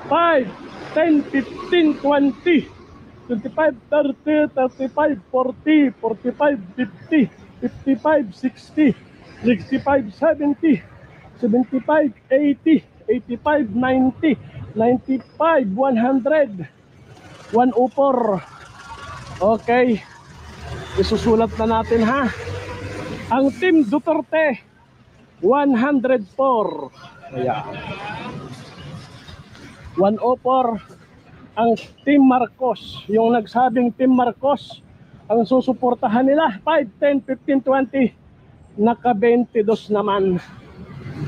5, 10, 15, 20, 25, 30, 35, 40, 45, 50, 55, 60, 65, 70, 75, 80, 85, 90, 95, 100, 104. Okay. Isusulat na natin Ang Team Duterte 104. Ayan. 104 ang Team Marcos. Yung nagsabing Team Marcos, ang susuportahan nila 5, 10, 15, 20. Naka-22 naman.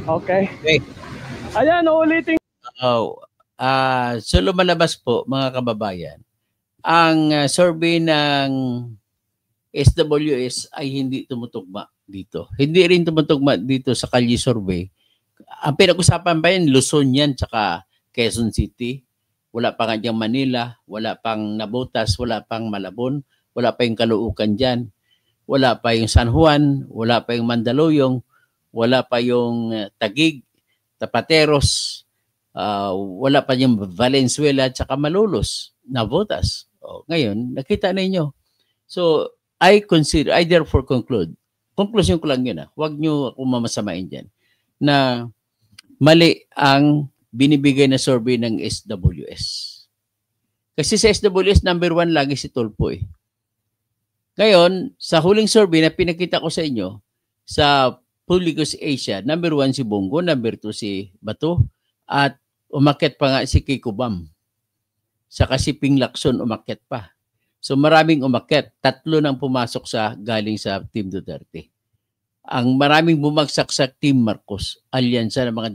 Okay. Ayan, ulitin. So lumalabas po mga kababayan, ang survey ng SWS ay hindi tumutugma dito. Hindi rin tumutugma dito sa Kalye survey. Ang pinag-usapan pa yan, Luzon yan, tsaka Quezon City. Wala pa nga diyang Manila, wala pang Navotas, wala pang Malabon, wala pa yung Caloocan dyan, wala pa yung San Juan, wala pa yung Mandaluyong, wala pa yung Taguig, Tapateros, wala pa yung Valenzuela at saka Malolos, Navotas. Ngayon, nakita ninyo. So, I therefore conclude, konklusyon ko lang yun huwag nyo ako mamasamain dyan, na mali ang binibigay na survey ng SWS. Kasi sa SWS, number 1 lagi si Tulfo eh. Ngayon, sa huling survey na pinakita ko sa inyo, sa Publicus Asia, number 1 si Bongo, number 2 si Bato, at umakyat pa nga si Kiko Bam. Saka si Ping Lacson umakyat pa. So maraming umakyat. 3 nang pumasok galing sa Team Duterte. Ang maraming bumagsak sa Team Marcos, alyansa ng mga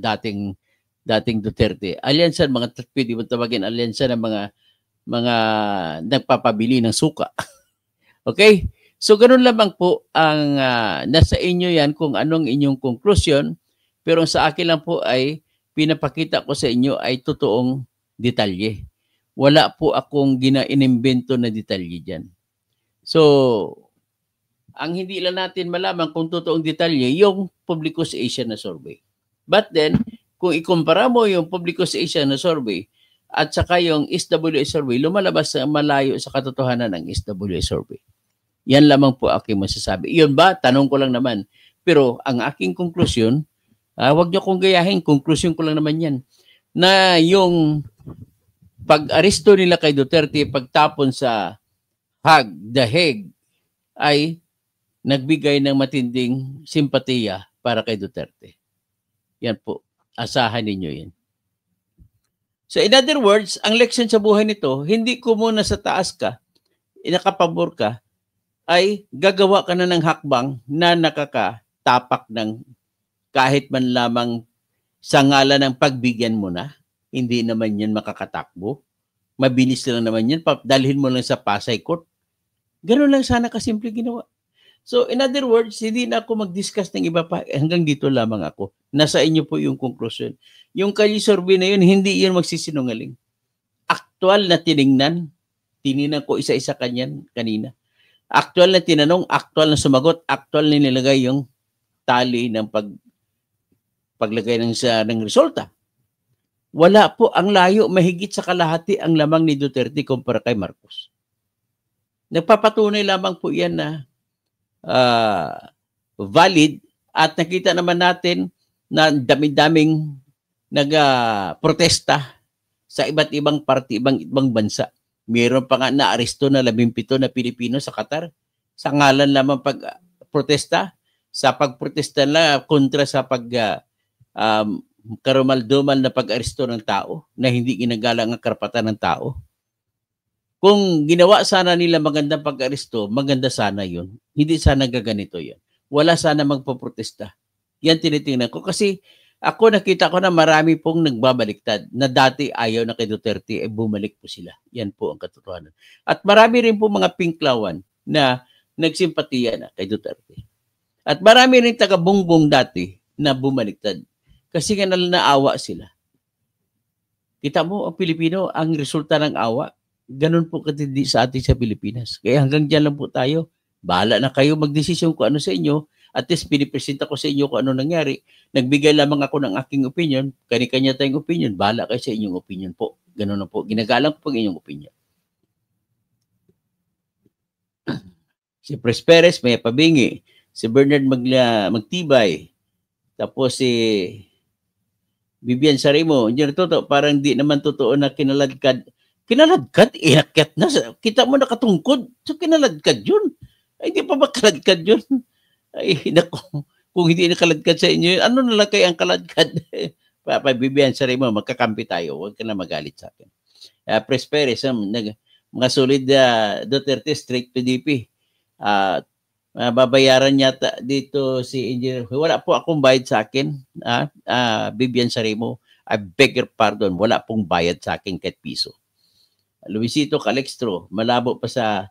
dating Duterte. Alyansa ng mga, pwede mo tawagin, alyansa ng mga nagpapabili ng suka. Okay? So ganun lamang po ang nasa inyo yan kung anong inyong conclusion. Pero sa akin lang po ay pinapakita ko sa inyo ay totoong detalye. Wala po akong inimbento na detalye dyan. So, ang hindi lang natin malaman kung totoong detalye, yung Publicus Asia na survey. But then, kung ikumpara mo yung Publicus Asia na survey at saka yung SWS survey, lumalabas na malayo sa katotohanan ng SWS survey. Yan lamang po aking masasabi. Yun ba? Tanong ko lang naman. Pero ang aking conclusion, wag niyo kong gayahin, conclusion ko lang naman yan, na yung pag-aresto nila kay Duterte, pagtapon sa The Hague, ay nagbigay ng matinding simpatiya para kay Duterte. Yan po. Asahan ninyo yan. So in other words, ang leksyon sa buhay nito, hindi ko muna sa taas ka, nakapabor ka, ay gagawa ka na ng hakbang na nakakatapak ng kahit man lamang sa ngalan ng pagbigyan mo na. Hindi naman yan makakatakbo. Mabilis lang naman yan. Dalhin mo lang sa Pasay Court. Ganun lang sana kasimple ginawa. So, in other words, hindi na ako mag-discuss ng iba pa. Hanggang dito lamang ako. Nasa inyo po yung conclusion. Yung Kalye survey na yun, hindi yun magsisinungaling. Aktual na tiningnan ko isa-isa kanina. Aktual na tinanong, aktual na sumagot, aktual na nilagay yung tali ng paglagay ng resulta. Wala po, ang layo, mahigit sa kalahati ang lamang ni Duterte kumpara kay Marcos. Nagpapatunay lamang po yan na valid at nakita naman natin na dami-daming nag-protesta sa iba't ibang party, ibang bansa. Mayroon pa nga na-aresto na 17 na Pilipino sa Qatar sa ngalan lamang pag-protesta, sa pagprotesta na kontra sa karumal-dumal na pag-aresto ng tao na hindi ginagalang ang karapatan ng tao. Kung ginawa sana nila magandang pag-aresto, maganda sana yun. Hindi sana gaganito yan. Wala sana magpaprotesta. Yan tinitingnan ko. Kasi ako nakita ko na marami pong nagbabaliktad na dati ayaw na kay Duterte, bumalik po sila. Yan po ang katotohanan. At marami rin po mga pinklawan na nagsimpatiya na kay Duterte. At marami rin taga-bungbong dati na bumaliktad. Kasi nga naawa sila. Kita mo, ang Pilipino, ang resulta ng awa, ganun po katindi sa atin sa Pilipinas. Kaya hanggang dyan lang po tayo. Bahala na kayo magdesisyon kung ano sa inyo. At least pinipresenta ko sa inyo kung ano nangyari. Nagbigay lamang ako ng aking opinion. Kani-kanya tayong opinion. Bahala kayo sa inyong opinion po. Ganun na po. Ginagalang po ang inyong opinion. Si Pres Perez may pabingi. Si Bernard Magtibay. Tapos si Vivian Sarimo. Hindi na totoo. Parang di naman totoo na kinaladkad. Kinaladkad? Iakyat na. Kita mo nakatungkod. So kinaladkad yun. Ay, hindi pa ba kaladkad yun? Ay, naku. Kung hindi nakaladkad sa inyo, ano na lang kayo ang kaladkad? Vivian Sarimo, magkakampi tayo. Huwag ka na magalit sa akin. Pres Perez, mga solid Duterte, strict PDP. Babayaran yata dito si Engineer. Wala po akong bayad sa akin. Vivian Sarimo, I beg your pardon. Wala pong bayad sa akin kahit piso. Luisito Calextro, malabo pa sa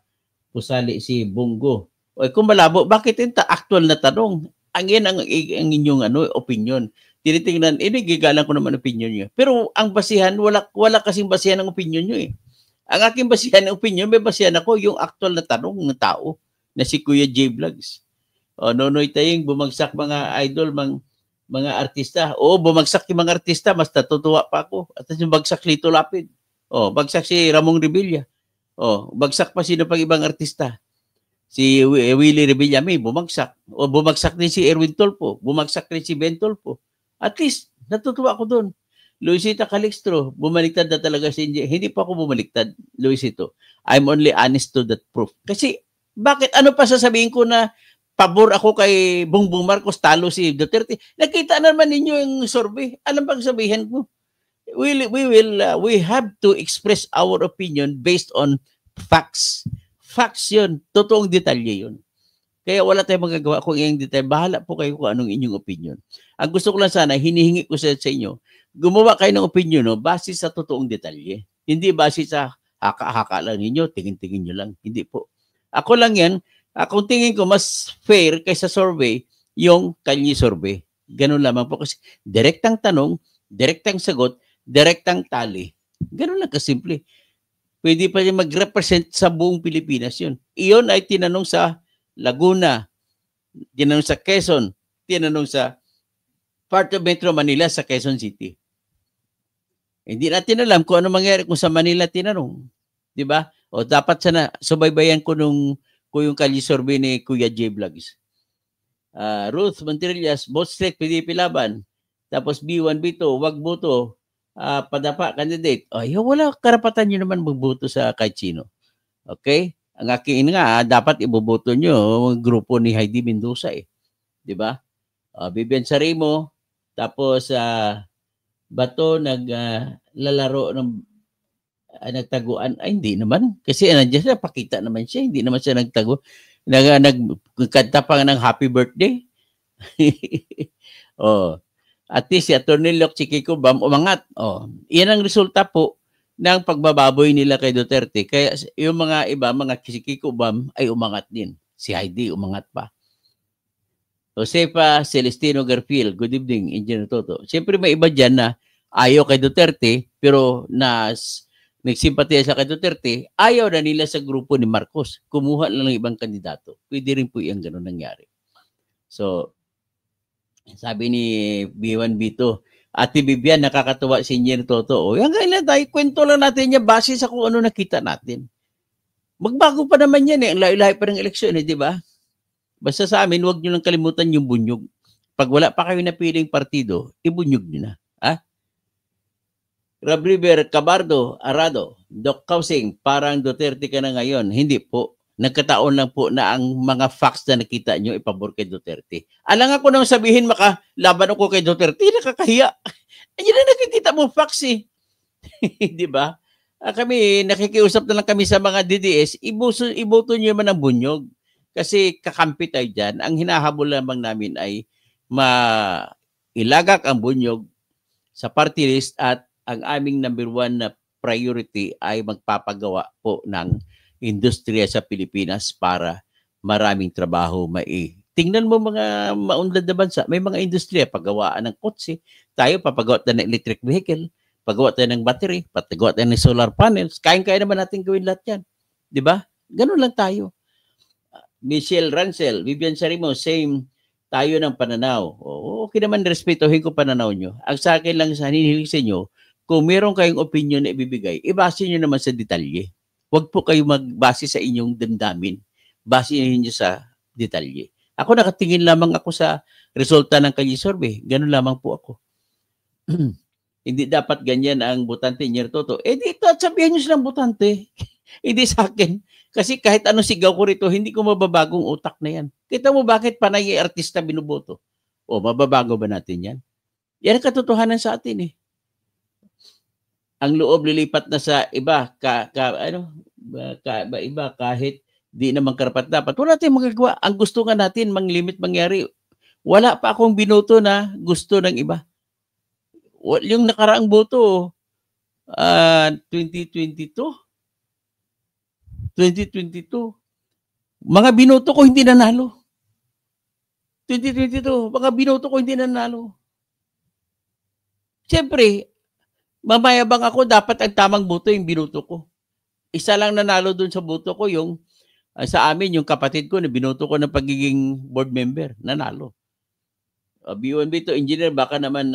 pusali si Bongo. O kung malabo, bakit ito actual na tanong? Ang yan ang inyong opinion. Tinitingnan, gigalang ko naman opinion nyo. Pero ang basihan, wala kasing basihan ng opinion nyo eh. Ang aking basihan ng opinion, may basihan ako yung actual na tanong ng tao na si Kuya J. Vlogs. O Nonoy Taying, bumagsak mga idol, mga artista. O bumagsak yung mga artista, mas natutuwa pa ako. At yung bagsak Lito Lapid. O bagsak si Ramon Revilla. O bagsak pa sino pang ibang artista. Si Willie Revilla may bumagsak. O bumagsak din si Erwin Tolpo. Bumagsak din si Ben Tolpo. At least, natutuwa ako doon. Luisita Calixto, bumaliktad na talaga si Engineer. Hindi pa ako bumaliktad, Luisito. I'm only honest to that proof. Kasi, bakit? Ano pa sasabihin ko na pabor ako kay Bongbong Marcos, talo si Duterte? Nakita naman ninyo yung survey. Alam bang sabihin ko? We have to express our opinion based on facts. Facts yun. Totoong detalye yun. Kaya wala tayong magagawa kung yung detalye. Bahala po kayo kung anong inyong opinion. Ang gusto ko lang sana, hinihingi ko sa inyo, gumawa kayo ng opinion, no, base sa totoong detalye. Hindi base sa haka-haka lang ninyo, tingin-tingin nyo lang. Hindi po. Ako lang yan, akong tingin ko mas fair kaysa survey, yung Kalye survey. Ganun lamang po kasi direktang tanong, direktang sagot, direktang tali. Ganun lang kasimple. Pwede pa rin mag-represent sa buong Pilipinas yun. Iyon ay tinanong sa Laguna, tinanong sa Quezon, tinanong sa part of Metro Manila sa Quezon City. Hindi natin alam kung ano mangyari kung sa Manila tinanong. Di ba? O dapat sana, subaybayan ko yung Kalye survey ni Kuya J. Vlogs. Ruth Monterillas, both straight, PDP laban. Tapos B1, B2, wag boto. Padapa, candidate. Wala karapatan nyo naman magboto sa kahit sino. Okay? Ang aking nga, dapat iboboto nyo ang grupo ni Heidi Mendoza eh. Di ba? Vivian Sarimo, tapos Bato naglalaro ng nagtaguan. Ay, hindi naman. Kasi nandiyan siya, pakita naman siya. Hindi naman siya nagtago. Nagkanta pa ng happy birthday. At least si Atty. Locke Kiko Bam umangat. Iyan ang resulta po ng pagbababoy nila kay Duterte. Kaya yung mga iba, mga Kiko Bam ay umangat din. Si Heidi umangat pa. Josefa Celestino Garfield, good evening, Engineer Toto. Siyempre may iba dyan na ayaw kay Duterte, pero nagsimpatiya sa kay Duterte, ayaw na nila sa grupo ni Marcos. Kumuha lang ng ibang kandidato. Pwede rin po yung gano'n nangyari. So, sabi ni B1, B2, Ate Bibian, nakakatuwa si Engineer Toto. Yan kailan tayo, kwento lang natin niya base sa kung ano nakita natin. Magbago pa naman yan eh. Ang layo-layo pa ng eleksyon eh, di ba? Basta sa amin, huwag nyo lang kalimutan yung bunyog. Pag wala pa kayo napiling partido, ibunyog nyo na. Rob River, Cabardo, Arado, Doc Kausing, parang Duterte ka na ngayon. Hindi po. Nagkataon lang po na ang mga facts na nakita nyo ipabor kay Duterte. Alang ako nang sabihin makalaban ako kay Duterte, nakakahiya. Ayun na nakikita mo facts eh. Di ba? Kami, nakikiusap na lang kami sa mga DDS, iboto nyo naman ang bunyog. Kasi kakampi tayo dyan. Ang hinahabol lamang namin ay mailagak ang bunyog sa party list at ang aming number 1 na priority ay magpapagawa po ng industriya sa Pilipinas para maraming trabaho Tingnan mo mga maunlad na bansa, may mga industriya, paggawaan ng kotse, tayo papagawa tayo ng electric vehicle, paggawa tayo ng battery, papagawa tayo ng solar panels, kaya naman natin gawin lahat yan. Di ba? Ganun lang tayo. Michelle Rancel, Vivian Sarimo, same tayo ng pananaw. Okay naman, respetuhin ko pananaw nyo. Ang sa akin lang sa hinihiling sa inyo, kung meron kayong opinion na ibibigay, ibase nyo naman sa detalye. Huwag po kayo magbase sa inyong damdamin. Base nyo sa detalye. Ako nakatingin lamang ako sa resulta ng Kalye survey. Ganun lamang po ako. Hindi dapat ganyan ang botante niya Toto. Dito at sabihin nyo silang botante. Hindi sa akin. Kasi kahit anong sigaw ko rito, hindi ko mababagong utak na yan. Kita mo bakit panay artista binuboto? Mababago ba natin yan? Yan ang katotohanan sa atin eh. Ang loob lilipat na sa iba, iba kahit di naman karapat dapat. Wala tayong magagawa. Ang gusto nga natin, manglimit mangyari. Wala pa akong binoto na gusto ng iba. Yung nakaraang boto, 2022, mga binoto ko hindi nanalo. 2022, mga binoto ko hindi nanalo. Siyempre, mamayabang ako, dapat ang tamang boto yung binoto ko. Isa lang nanalo dun sa boto ko, yung sa amin, yung kapatid ko na binoto ko ng pagiging board member, nanalo. B1, B2, engineer, baka naman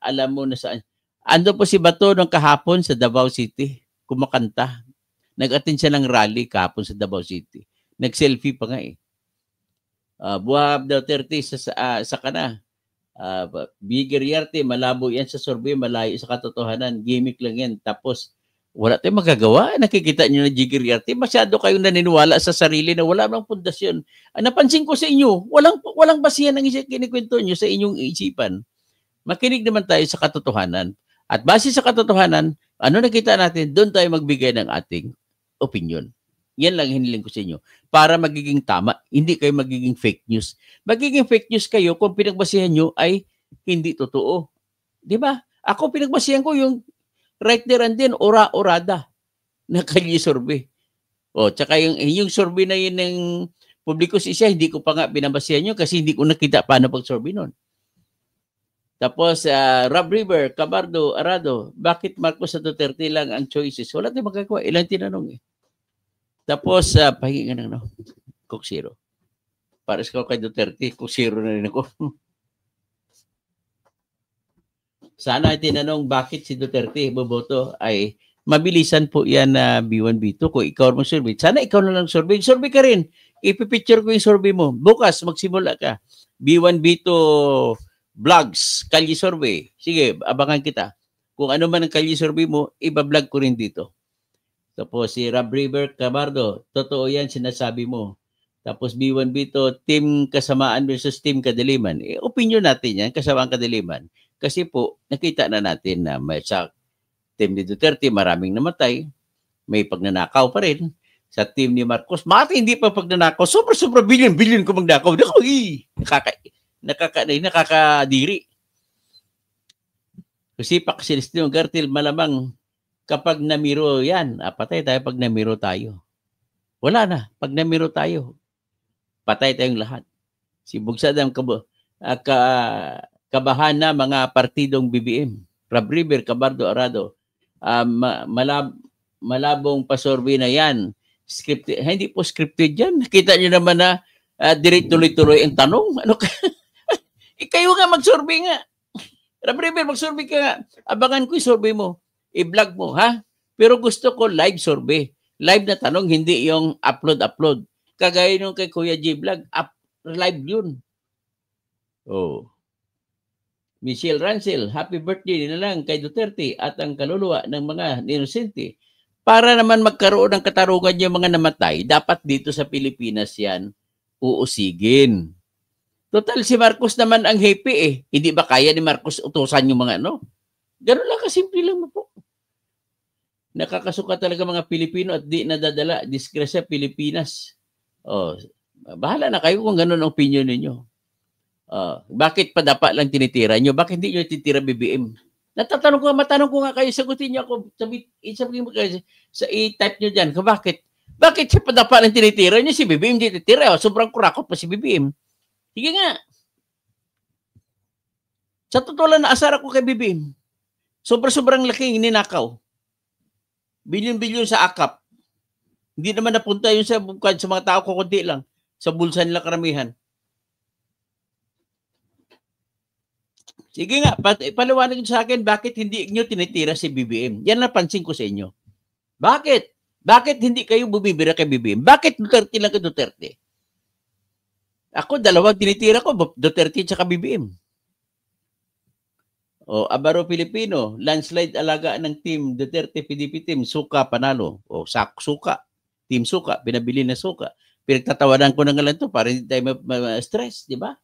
alam mo na saan. Ando po si Bato nung kahapon sa Davao City, kumakanta. Nag-attend siya ng rally kahapon sa Davao City. Nag-selfie pa nga eh. Buhab daw 30 sa kana. Bigger Yarte, malabo yan sa survey, malayo sa katotohanan. Gimmick lang yan. Tapos, wala tayong magagawa. Nakikita nyo na Bigger Yarte, masyado kayong naniniwala sa sarili na wala bang pundasyon. Napansin ko sa inyo, walang basihan ng kinikwento nyo sa inyong isipan. Makinig naman tayo sa katotohanan. At base sa katotohanan, ano nakita natin, doon tayo magbigay ng ating opinion. Yan lang hiniling ko sa inyo. Para magiging tama, hindi kayo magiging fake news. Magiging fake news kayo kung pinagbasihan nyo ay hindi totoo. Di ba? Ako pinagbasihan ko yung right there and then, ora-orada na Kalye survey. O, tsaka yung survey na yun ng Publicus Isa, hindi ko pa nga binabasihan nyo kasi hindi ko nakita paano pag-survey nun. Tapos, Rob River, Cabardo, Arado, bakit Marcos at Duterte lang ang choices? Wala tayong magagawa. Ilang tinanong eh. Tapos, pahingi nga ng Coke Zero. Pares ko kay Duterte, Coke Zero na rin ako. Sana ay tinanong bakit si Duterte boboto ay mabilisan po yan na B1, B2 kung ikaw mo survey. Sana ikaw na lang survey. Survey ka rin. Ipipicture ko yung survey mo. Bukas, magsimula ka. B1, B2 vlogs, Kalye survey. Sige, abangan kita. Kung ano man ang Kalye survey mo, iba-vlog ko rin dito. Tapos si Rob River, Cabardo, totoo yan sinasabi mo. Tapos B1, B2, team kasamaan versus team kadiliman. Opinion natin yan, kasamaan kadiliman. Kasi po, nakita na natin na may sa team ni Duterte, maraming namatay. May pagnanakaw pa rin. Sa team ni Marcos, mati hindi pa pagnanakaw. Sobra-sobra billion ko magnakaw. Nakakadiri. Kasi pa kasi Celestino Gartil, malamang kapag namiro yan, patay tayo pag namiro tayo. Wala na. Pag namiro tayo, patay tayong lahat. Si Bugsad ang kabahan na mga partidong BBM. Rob River, Cabardo, Arado. Malabong pasurvey na yan. Scripted. Hindi po scripted yan. Nakita nyo naman na direct tuloy-tuloy ang tanong. Ano ka? Kayo nga mag-survey nga. Rob River, mag-survey ka nga. Abangan ko yung survey mo. I-vlog mo, ha? Pero gusto ko live survey. Live na tanong, hindi yung upload. Kagaya nung kay Kuya G Vlog, live yun. Oh. Michelle Rancel, happy birthday na lang kay Duterte at ang kaluluwa ng mga inosente. Para naman magkaroon ng katarungan yung mga namatay, dapat dito sa Pilipinas yan uusigin. Total, si Marcos naman ang happy eh. Hindi ba kaya ni Marcos utusan yung mga ano? Ganun lang, kasimple lang mo po. Nakakasuka talaga mga Pilipino at di nadadala. Disgrasya Pilipinas. Oh, bahala na kayo kung ganun ang opinion ninyo. Bakit pa dapat lang tinitira nyo? Bakit hindi nyo titira BBM? Matanong ko nga kayo, sagutin nyo ako. Sabihin mo kayo, i-type nyo dyan. Bakit siya pa dapat lang tinitira nyo? Si BBM hindi titira. Sobrang kurakot pa si BBM. Sige nga. Sa totoo lang, naasar ako kay BBM. Sobrang laking ninakaw. Bilyon-bilyon sa akap. Hindi naman napunta yun sa mga tao, kukunti lang. Sa bulsa nila karamihan. Sige nga, paliwanag sa akin, bakit hindi nyo tinitira si BBM? Yan napansin ko sa inyo. Bakit? Bakit hindi kayo bumibira kay BBM? Bakit Duterte lang kay Duterte? Ako, dalawang tinitira ko, Duterte at BBM. Abaro Pilipino, landslide alaga ng team Duterte PDP team, suka panalo. Suka, team suka, pinabili na suka. Pinagtatawanan ko na nga lang to para hindi tayo ma-stress, di ba?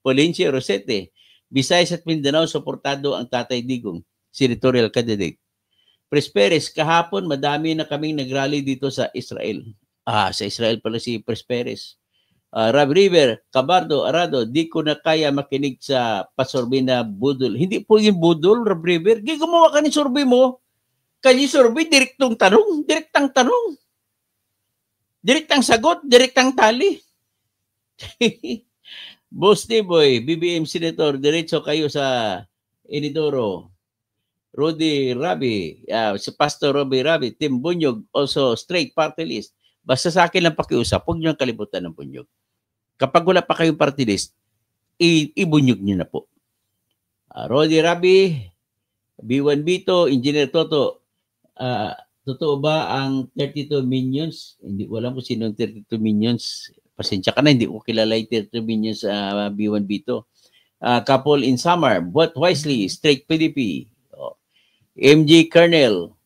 Polencio Rosete, Visayas at Mindanao, suportado ang Tatay Digong, senatorial candidate. Pres Perez, kahapon madami na kaming nagrally dito sa Israel. Sa Israel pala si Pres Perez. Rob River, Cabardo, Arado, di ko na kaya makinig sa pasurvey na budol. Hindi po yung budol, Rob River. Gumawa ka ng survey mo. Kalye survey, direktang tanong. Direktang sagot, direktang tali. Boss Boy, BBM Senator, diretso kayo sa Inidoro. Rudy Rabi, si Pastor Rudy Rabi, Tim Bunyog, also straight party list. Basta sa akin lang pakiusap, huwag nyo ang kalimutan ng Bunyog. Kapag wala pa kayong party list, ibunyog nyo na po. Rudy Rabi, B1 Bito, Engineer Toto, totoo ba ang 32 minions? Hindi, wala po sino 32 minions. Pasensya ka na, hindi ko kilala yung 32 minions sa B1 Bito. couple in Samar, vote wisely, straight PDP. MJ Kernel,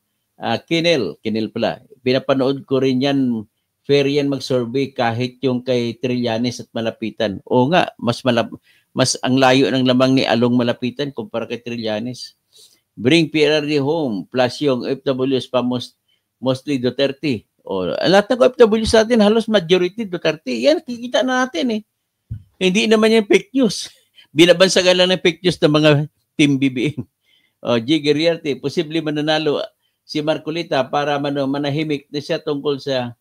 Kinel pala. Pinapanood ko rin yan, fair yan mag-survey kahit yung kay Trillanes at Malapitan. O nga, mas ang layo ng lamang ni Along Malapitan kumpara kay Trillanes. Bring PRRD home plus yung FWs pa mostly Duterte. O, lahat ng FW sa atin, halos majority Duterte. Yan, kikita na natin eh. Hindi naman yung fake news. Binabansagan lang ng fake news ng mga team BBM. G. Guerriarte, posible mananalo si Marcolita para manahimik na siya tungkol sa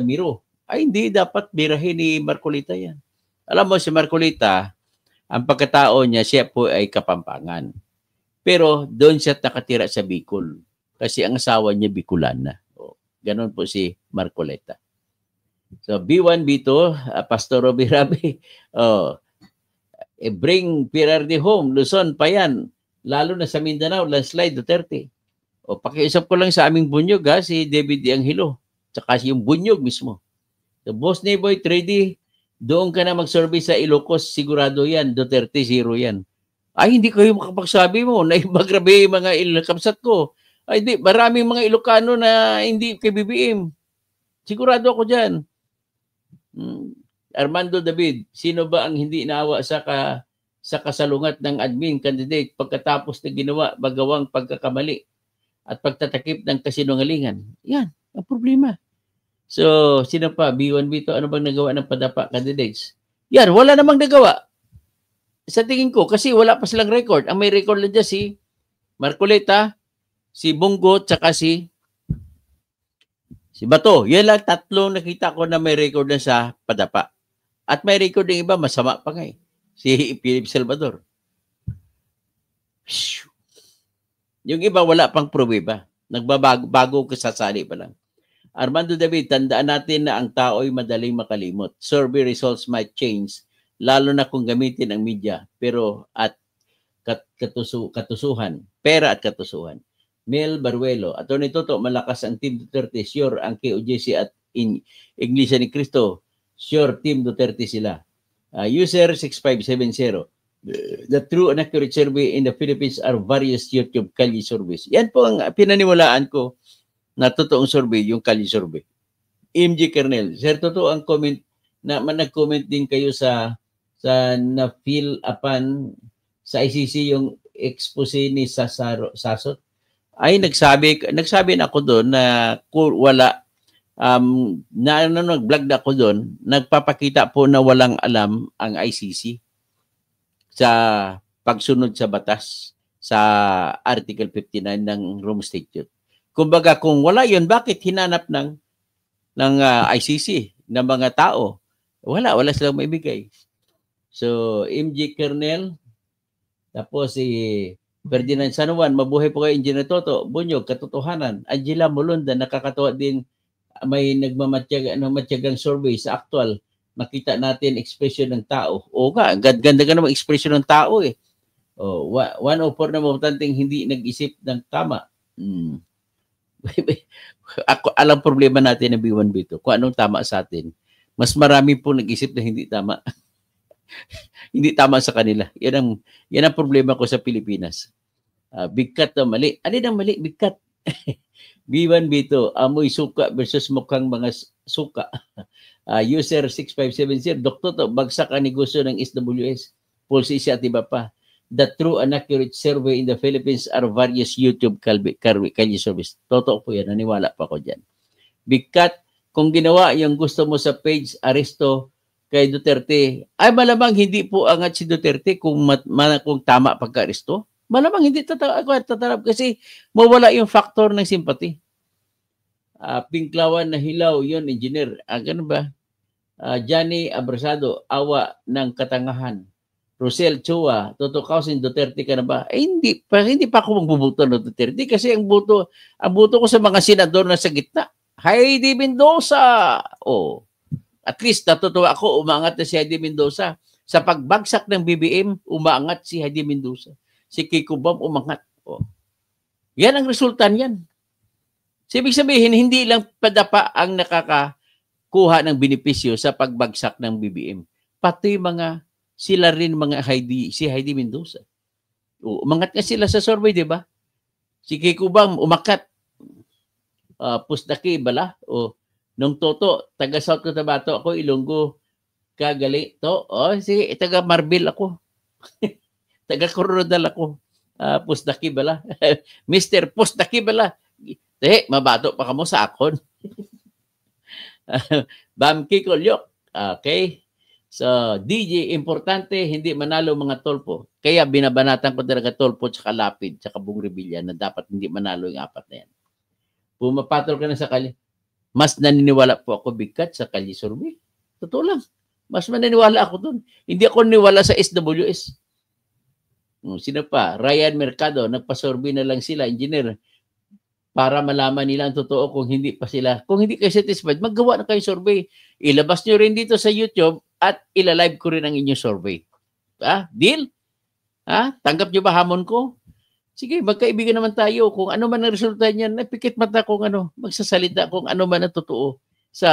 Miro. Ay, hindi dapat birahin ni Marcolita yan. Alam mo, si Marcolita, ang pagkatao niya, siya po ay Kapampangan. Pero doon siya nakatira sa Bicol. Kasi ang asawa niya Bicolana. Ganon po si Marcolita. So, B1, B2, Pastor Roby Rabi, bring PRRD home, Luzon pa yan. Lalo na sa Mindanao, landslide Duterte. Pakiusap ko lang sa aming bunyog, si David Angelo. Tsaka yung bunyog mismo. The Boss Neighboy 3D, doon ka na mag-survey sa Ilocos, sigurado yan, Duterte, 0 yan. Ay, hindi kayo makapagsabi mo na magrabe yung mga ilokapsat ko. Ay, di, maraming mga Ilocano na hindi kay BBM. Sigurado ako dyan. Armando David, sino ba ang hindi naawa sa kasalungat ng admin candidate pagkatapos na ginawa bagawang pagkakamali at pagtatakip ng kasinungalingan? Yan, ang problema. So, sino pa? B1, B2, ano bang nagawa ng padapa candidates? Yan, wala namang nagawa. Sa tingin ko, kasi wala pa silang record. Ang may record lang dyan si Marcolita, si Bungo, tsaka si Bato. Yan lang tatlong nakita ko na may record na sa padapa. At may record ng iba, masama pa nga eh. Si Philip Salvador. Yung iba, wala pang pruweba. Nagbabago kasasali pa lang. Armando David, tandaan natin na ang tao ay madaling makalimot. Survey results might change, lalo na kung gamitin ang media, pero at katusuhan. Pera at katusuhan. Mel Baruelo, Atty. Toto, malakas ang Team Duterte. Sure, ang KOJC at Iglesia ni Cristo. Sure, Team Duterte sila. User 6570. The true and accurate survey in the Philippines are various YouTube Kali surveys. Yan po ang pinaniwalaan ko na totoong survey, yung Kali survey. MJ Kernel, Sir, totoo ang comment na nag-comment din kayo sa na-feel upan sa ICC yung expose ni Sasot. Ay, nagsabi na ako doon na wala, nag-vlog na ako doon, nagpapakita po na walang alam ang ICC sa pagsunod sa batas sa Article 59 ng Rome Statute. Kumbaga, kung wala yun, bakit hinanap ng ICC ng mga tao? Wala silang maibigay. So, MJ Kernel, tapos si Ferdinand San Juan, mabuhay po kayo, Engineer Toto, Bunyog, katotohanan. Angela Molunda, nakakatawa din, may matyagang survey sa actual. Makita natin expression ng tao. O nga, ganda ka naman expression ng tao eh. 104 na mabutanting hindi nag-isip ng tama. Alam problema natin ng B1, B2. Kung anong tama sa atin. Mas marami po nag-isip na hindi tama. Hindi tama sa kanila. Yan ang problema ko sa Pilipinas. Bigkat na mali. Alin ang mali? Bigkat. B1, B2, amoy suka versus mukhang mga suka. User 6570, Doktor, bagsak ang negosyo ng SWS. Pulse at iba pa. The true and accurate survey in the Philippines are various YouTube Kali surveys. Totoo po yan. Naniwala pa ko dyan. Bigkat, kung ginawa yung gusto mo sa page, aresto kay Duterte, ay malamang hindi po angat si Duterte kung tama pagka-aresto. Malamang hindi tatarap kasi mawala yung factor ng sympathy. Pinklawan na hilaw, yun, engineer. Ganun ba? Johnny Abrasado, awa ng katangahan. Rosel Chua, Toto Kausin, Duterte ka na ba? Hindi pa ako magbubuto ng Duterte kasi ang buto ko sa mga senador na sa gitna. Heidi Mendoza! At least natutuwa ako, umangat na si Heidi Mendoza. Sa pagbagsak ng BBM, umangat si Heidi Mendoza. Si Kiko Bam umangat. Yan ang resulta niyan. So, ibig sabihin, hindi lang padapa ang nakakakuha ng benepisyo sa pagbagsak ng BBM. Pati mga sila rin mga si Heidi Mendoza. Umangat nga sila sa survey, di ba? Si Kiko Bam umakat. Pusdaki bala. Nung Toto, taga South Cotabato ako, Ilonggo, kagali to. Si taga Marbil ako. Taga Coronadal ako. Pusdaki bala. Mr. Pusdaki bala. Mabato pa kamo sa akon. Bam Kiko Lyok. Okay. So, DJ, importante, hindi manalo mga tolpo. Kaya binabanatan ko talaga tolpo, tsaka lapid, tsaka Bong Revilla na dapat hindi manalo yung apat na yan. Pumapatol ka na sa kalye. Mas naniniwala po ako bigat sa kalye survey. Totoo lang. Mas maniniwala ako dun. Hindi ako naniwala sa SWS. Sino pa? Ryan Mercado, nagpa-survey na lang sila, engineer, para malaman nila ang totoo kung hindi pa sila. Kung hindi kayo satisfied, maggawa na kayo survey. Ilabas nyo rin dito sa YouTube at ilalive ko rin ang inyong survey. Deal? Tanggap nyo ba hamon ko? Sige, magkaibigan naman tayo. Kung ano man ang resulta niyan, napikit mata kung ano, magsasalita kung ano man ang totoo sa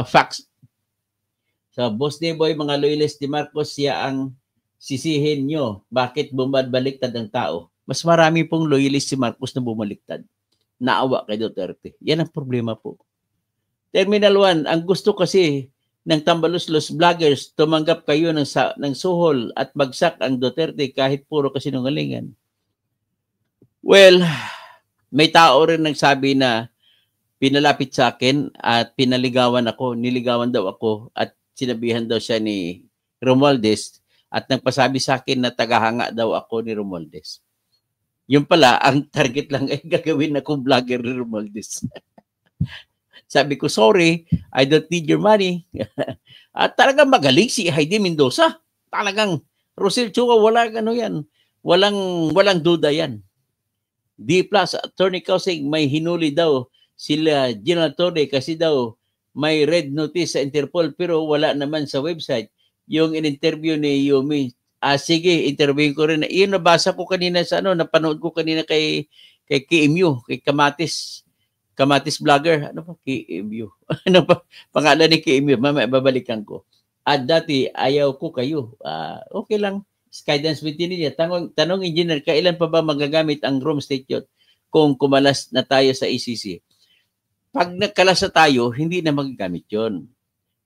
facts. Sa Boss Neboy, mga loyalist ni Marcos, siya ang sisihin nyo. Bakit bumabaliktad ang tao? Mas marami pong loyalist si Marcos na bumaliktad. Naawa kay Duterte. Yan ang problema po. Terminal 1, ang gusto kasi ng tambaluslos vloggers, tumanggap kayo ng suhol at bagsak ang Duterte kahit puro kasinungalingan. Well, may tao rin nagsabi na pinalapit sa akin at pinaligawan ako, niligawan daw ako at sinabihan daw siya ni Romualdez at nagpasabi sa akin na tagahanga daw ako ni Romualdez. Yung pala, ang target lang ay gagawin akong vlogger ni Romualdez. Sabi ko, sorry, I don't need your money. At talagang magaling si Heidi Mendoza. Talagang, Rosel Chua, walang duda yan. D+, Attorney Kausing, may hinuli daw sila General Torre kasi daw may red notice sa Interpol pero wala naman sa website. Yung in-interview ni Yumi, sige, interviewin ko rin. Iyon nabasa ko kanina sa napanood ko kanina kay KMU, kay Kamatis vlogger. Ano pa? KMU. Ano pa? Pangalan ni KMU. Mamaya babalikan ko. At dati, ayaw ko kayo. Okay lang. Skydance with niya. Tanong engineer, kailan pa ba magagamit ang Rome Statute kung kumalas na tayo sa ECC? Pag nagkalas na tayo, hindi na magagamit yon.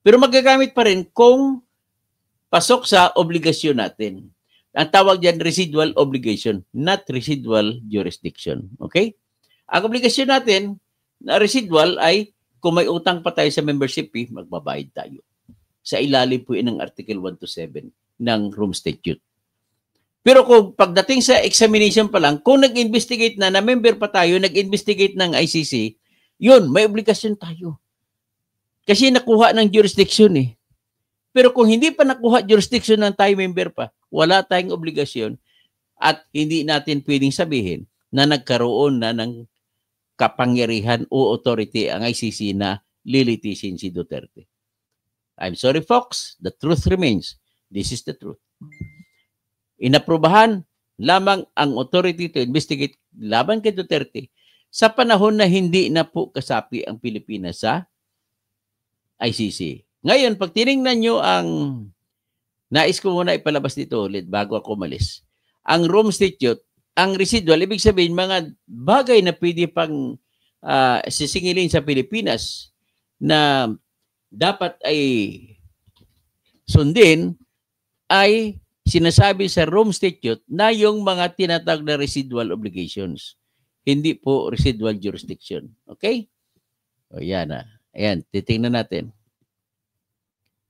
Pero magagamit pa rin kung pasok sa obligasyon natin. Ang tawag dyan, residual obligation, not residual jurisdiction. Okay? Ang obligasyon natin, na residual ay kung may utang pa tayo sa membership fee, magbabayad tayo. Sa ilalim po ng Article 1 to 7 ng Rome Statute. Pero kung pagdating sa examination pa lang, kung nag-investigate na member pa tayo, nag-investigate ng ICC, yun, may obligasyon tayo. Kasi nakuha ng jurisdiction eh. Pero kung hindi pa nakuha jurisdiction ng tayo member pa, wala tayong obligasyon at hindi natin pwedeng sabihin na nagkaroon na ng kapangyarihan o authority ang ICC na lilitisin si Duterte. I'm sorry folks, the truth remains. This is the truth. Inaprubahan lamang ang authority to investigate laban kay Duterte sa panahon na hindi na po kasapi ang Pilipinas sa ICC. Ngayon, pag tinignan nyo ang nais ko muna ipalabas dito ulit bago ako umalis. Ang Rome Statute, ang residual, ibig sabihin mga bagay na pwede pang sisingilin sa Pilipinas na dapat ay sundin ay sinasabi sa Rome Statute na yung mga tinatawag na residual obligations. Hindi po residual jurisdiction. Okay? O yan na. Ayan, titingnan natin.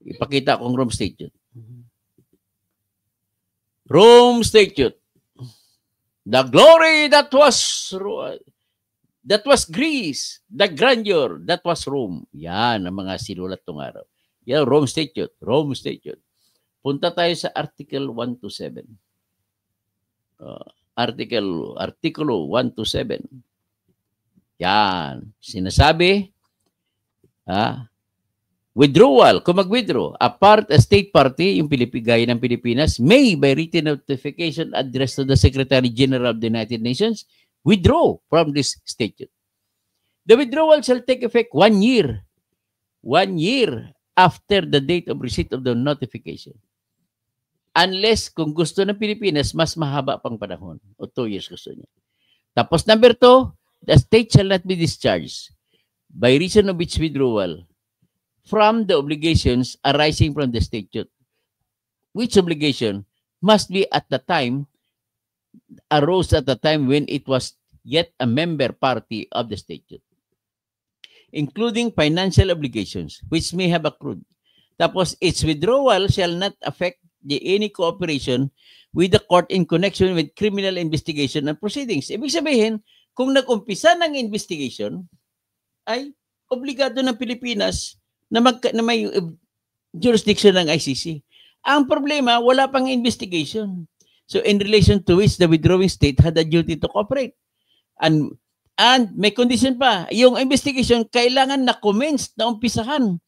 Ipakita kong Rome Statute. Rome Statute. The glory that was Greece, the grandeur that was Rome. Yan ang mga sinulat tong araw. Yan, Rome Statute. Rome Statute. Punta tayo sa Article 1 to 7. Artikulo 1 to 7. Yan. Sinasabi, withdrawal, kung mag-withdraw, a state party, yung gaya ng Pilipinas, may by written notification addressed to the Secretary General of the United Nations, withdraw from this statute. The withdrawal shall take effect 1 year. 1 year after the date of receipt of the notification. Unless kung gusto ng Pilipinas, mas mahaba pang panahon. O 2 years gusto niya. Tapos number 2, the state shall not be discharged by reason of its withdrawal from the obligations arising from the statute. Which obligation must be arose at the time when it was yet a member party of the statute, including financial obligations which may have accrued. Tapos, its withdrawal shall not affect any cooperation with the court in connection with criminal investigation and proceedings. Ibig sabihin, kung nag-umpisa ng investigation, ay obligado ng Pilipinas na may jurisdiction ng ICC. Ang problema, wala pang investigation. So, in relation to which the withdrawing state had a duty to cooperate. And may condition pa, yung investigation kailangan na commence, na umpisahan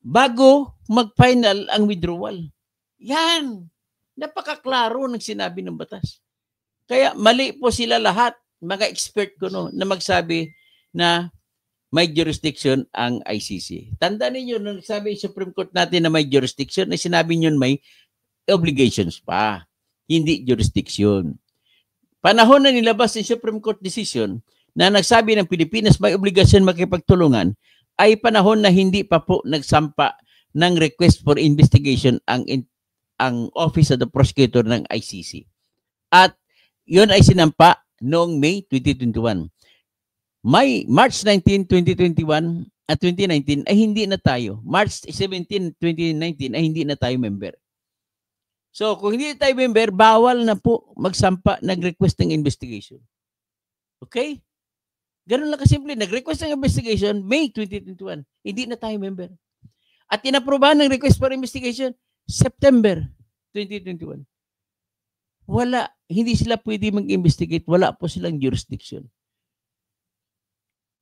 bago mag-final ang withdrawal. Yan. Napakaklaro ng sinabi ng batas. Kaya mali po sila lahat, mga expert ko no, na magsabi na may jurisdiction ang ICC. Tandaan niyo nung sabi yung Supreme Court natin na may jurisdiction, na sinabi niyo may obligations pa, hindi jurisdiction. Panahon na nilabas yung Supreme Court decision na nagsabi ng Pilipinas may obligasyon makipagtulungan, ay panahon na hindi pa po nagsampa ng request for investigation ang Office of the Prosecutor ng ICC. At yun ay sinampa noong May 2021. March 19, 2021 at 2019 ay hindi na tayo. March 17, 2019 ay hindi na tayo member. So kung hindi tayo member, bawal na po magsampa nag-request ng investigation. Okay? Ganun lang kasimple. Nag-request ng investigation, May 2021. Hindi na tayo member. At inaprobahan ng request for investigation, September 2021. Wala. Hindi sila pwede mag-investigate. Wala po silang jurisdiction.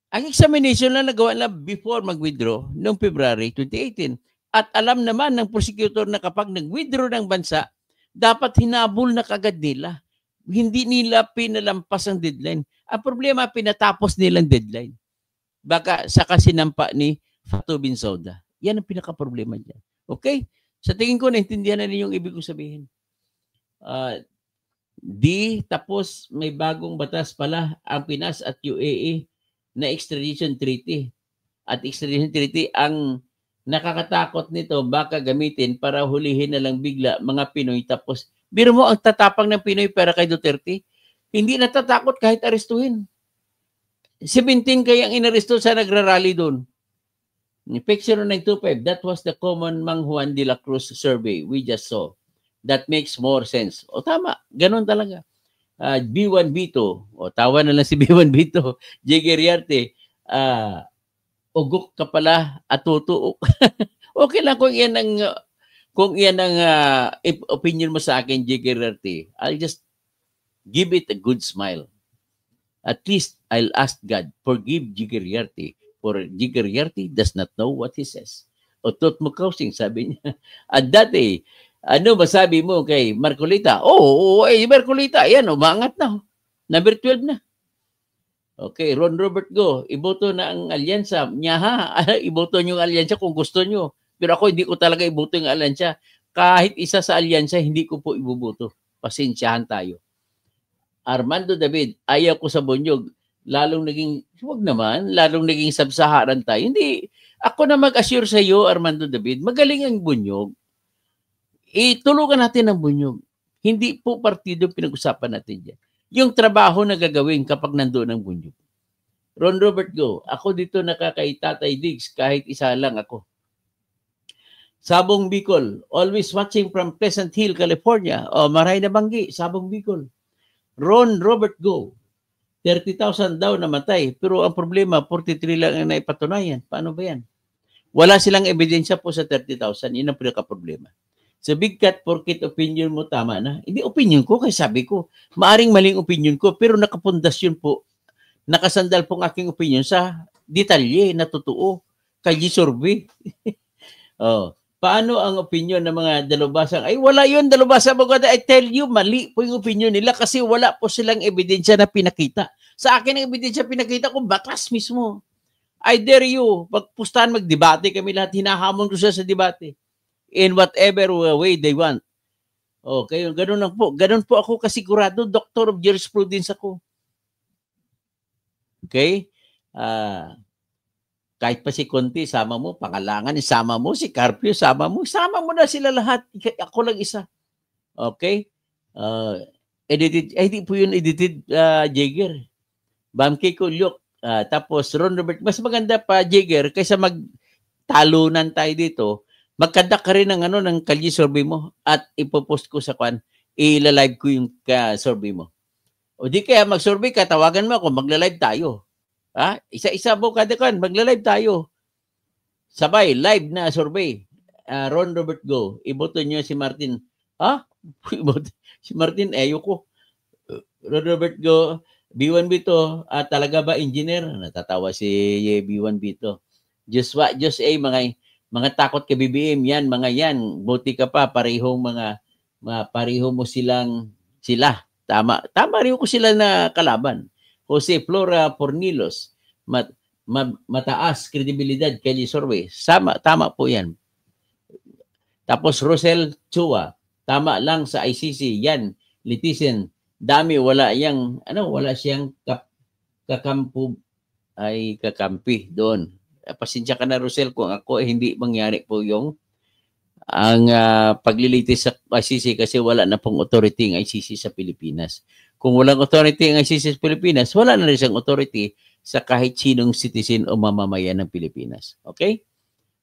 Ang examination lang nagawa nila before mag-withdraw noong February 2018. At alam naman ng prosecutor na kapag nag-withdraw ng bansa, dapat hinabol na kagad nila. Hindi nila pinalampas ang deadline. Ang problema, pinatapos nilang deadline. Baka sa kasinampa ni Fatou Bensouda. Yan ang pinaka-problema dyan. Okay? Sa tingin ko, naintindihan na ninyong ibig kong sabihin. Tapos may bagong batas pala ang Pinas at UAE na extradition treaty. At extradition treaty, ang nakakatakot nito, baka gamitin para hulihin na lang bigla mga Pinoy. Tapos, biro mo ang tatapang ng Pinoy para kay Duterte. Hindi natatakot kahit arestuhin. 17 kayang inaresto sa nagrarally doon. Picture 925, that was the common Mang Juan de la Cruz survey we just saw. That makes more sense. O tama, ganun talaga. B1, B2, o tawa na lang si B1, B2, Jigeriarte, ugok ka pala at tutuok. Okay lang kung yan ang opinion mo sa akin, Jigeriarte. I'll just give it a good smile. At least I'll ask God, forgive Jigeriarte, for Jigeriarte does not know what he says. O tot mo kausing, sabi niya. At dati, ano masabi mo kay Marcolita? Marcolita, ayan, umangat na. Number 12 na. Okay, Ron Robert Go, iboto na ang alyansa. Iboto nyo ang alyansa kung gusto nyo. Pero ako, hindi ko talaga iboto yung alyansa. Kahit isa sa alyansa, hindi ko po iboboto. Pasensyahan tayo. Armando David, ayaw ko sa Bunyog. Lalong naging sub-Saharan tayo. Hindi, ako na mag-assure sa iyo, Armando David, magaling ang Bunyog. Itulungan natin ang Bunyog. Hindi po partido pinag-usapan natin dyan. Yung trabaho na gagawin kapag nandoon ang Bunyog. Ron Robert Go, ako dito nakakaitatay digs kahit isa lang ako. Sabong Bicol, always watching from Pleasant Hill, California. Maray na Banggi, Sabong Bicol. Ron Robert Go, 30,000 daw namatay. Pero ang problema, 43 lang ang naipatunayan. Paano ba yan? Wala silang ebidensya po sa 30,000. Yun ang pinaka-problema. Sa Big Cat, porkit opinion mo tama na. Hindi opinion ko, kaya sabi ko, maaring maling opinion ko, pero nakapundasyon po, nakasandal po ang aking opinion sa detalye na totoo. Kay survey. Paano ang opinion ng mga dalubhasang? Ay, wala yun, dalubhasa maganda. I tell you, mali po yung opinion nila kasi wala po silang ebidensya na pinakita. Sa akin ang ebidensya pinakita ko, batas mismo. I dare you, magpustahan, magdebate kami lahat, hinahamon ko siya sa debate. In whatever way they want. Okay, ganun lang po. Ganun po ako kasigurado, Doctor of Jurisprudence ako. Okay? Kahit pa si Conti, sama mo, Pangalangan, isama mo, si Carpio, sama mo na sila lahat. Ako lang isa. Okay? Edited, hindi po yun edited, Jagger. Bamke Kulyok. Tapos Ron Robert, mas maganda pa, Jagger, kaysa magtalunan tayo dito, magkandak ka rin ng kalye survey mo at ipopost ko sa kwan, ilalive ko yung survey mo. O di kaya mag-survey ka, tawagan mo ako, magla-live tayo. Isa-isa mo kada kwan, magla-live tayo. Sabay, live na survey. Ron Robert Go. Iboto niyo si Martin. Si Martin, ayoko. Ron Robert Go, B1 Bito, talaga ba engineer? Natatawa si B1 Bito. Diyos A, mga takot ka BBM, yan, mga yan. Buti ka pa, parehong pareho mo sila. Tama rin ko sila na kalaban. Jose Flora Pornilos, mataas kredibilidad kay Survey. Tama po yan. Tapos Rosel Chua, tama lang sa ICC. Yan, Litizen, dami, wala siyang kakampi doon. Pasensya ka na, Rosel, kung ako hindi mangyari po yung paglilitis sa ICC kasi wala na pong authority ang ICC sa Pilipinas. Kung walang authority ang ICC sa Pilipinas, wala na rin siyang authority sa kahit sinong citizen o mamamayan ng Pilipinas. Okay?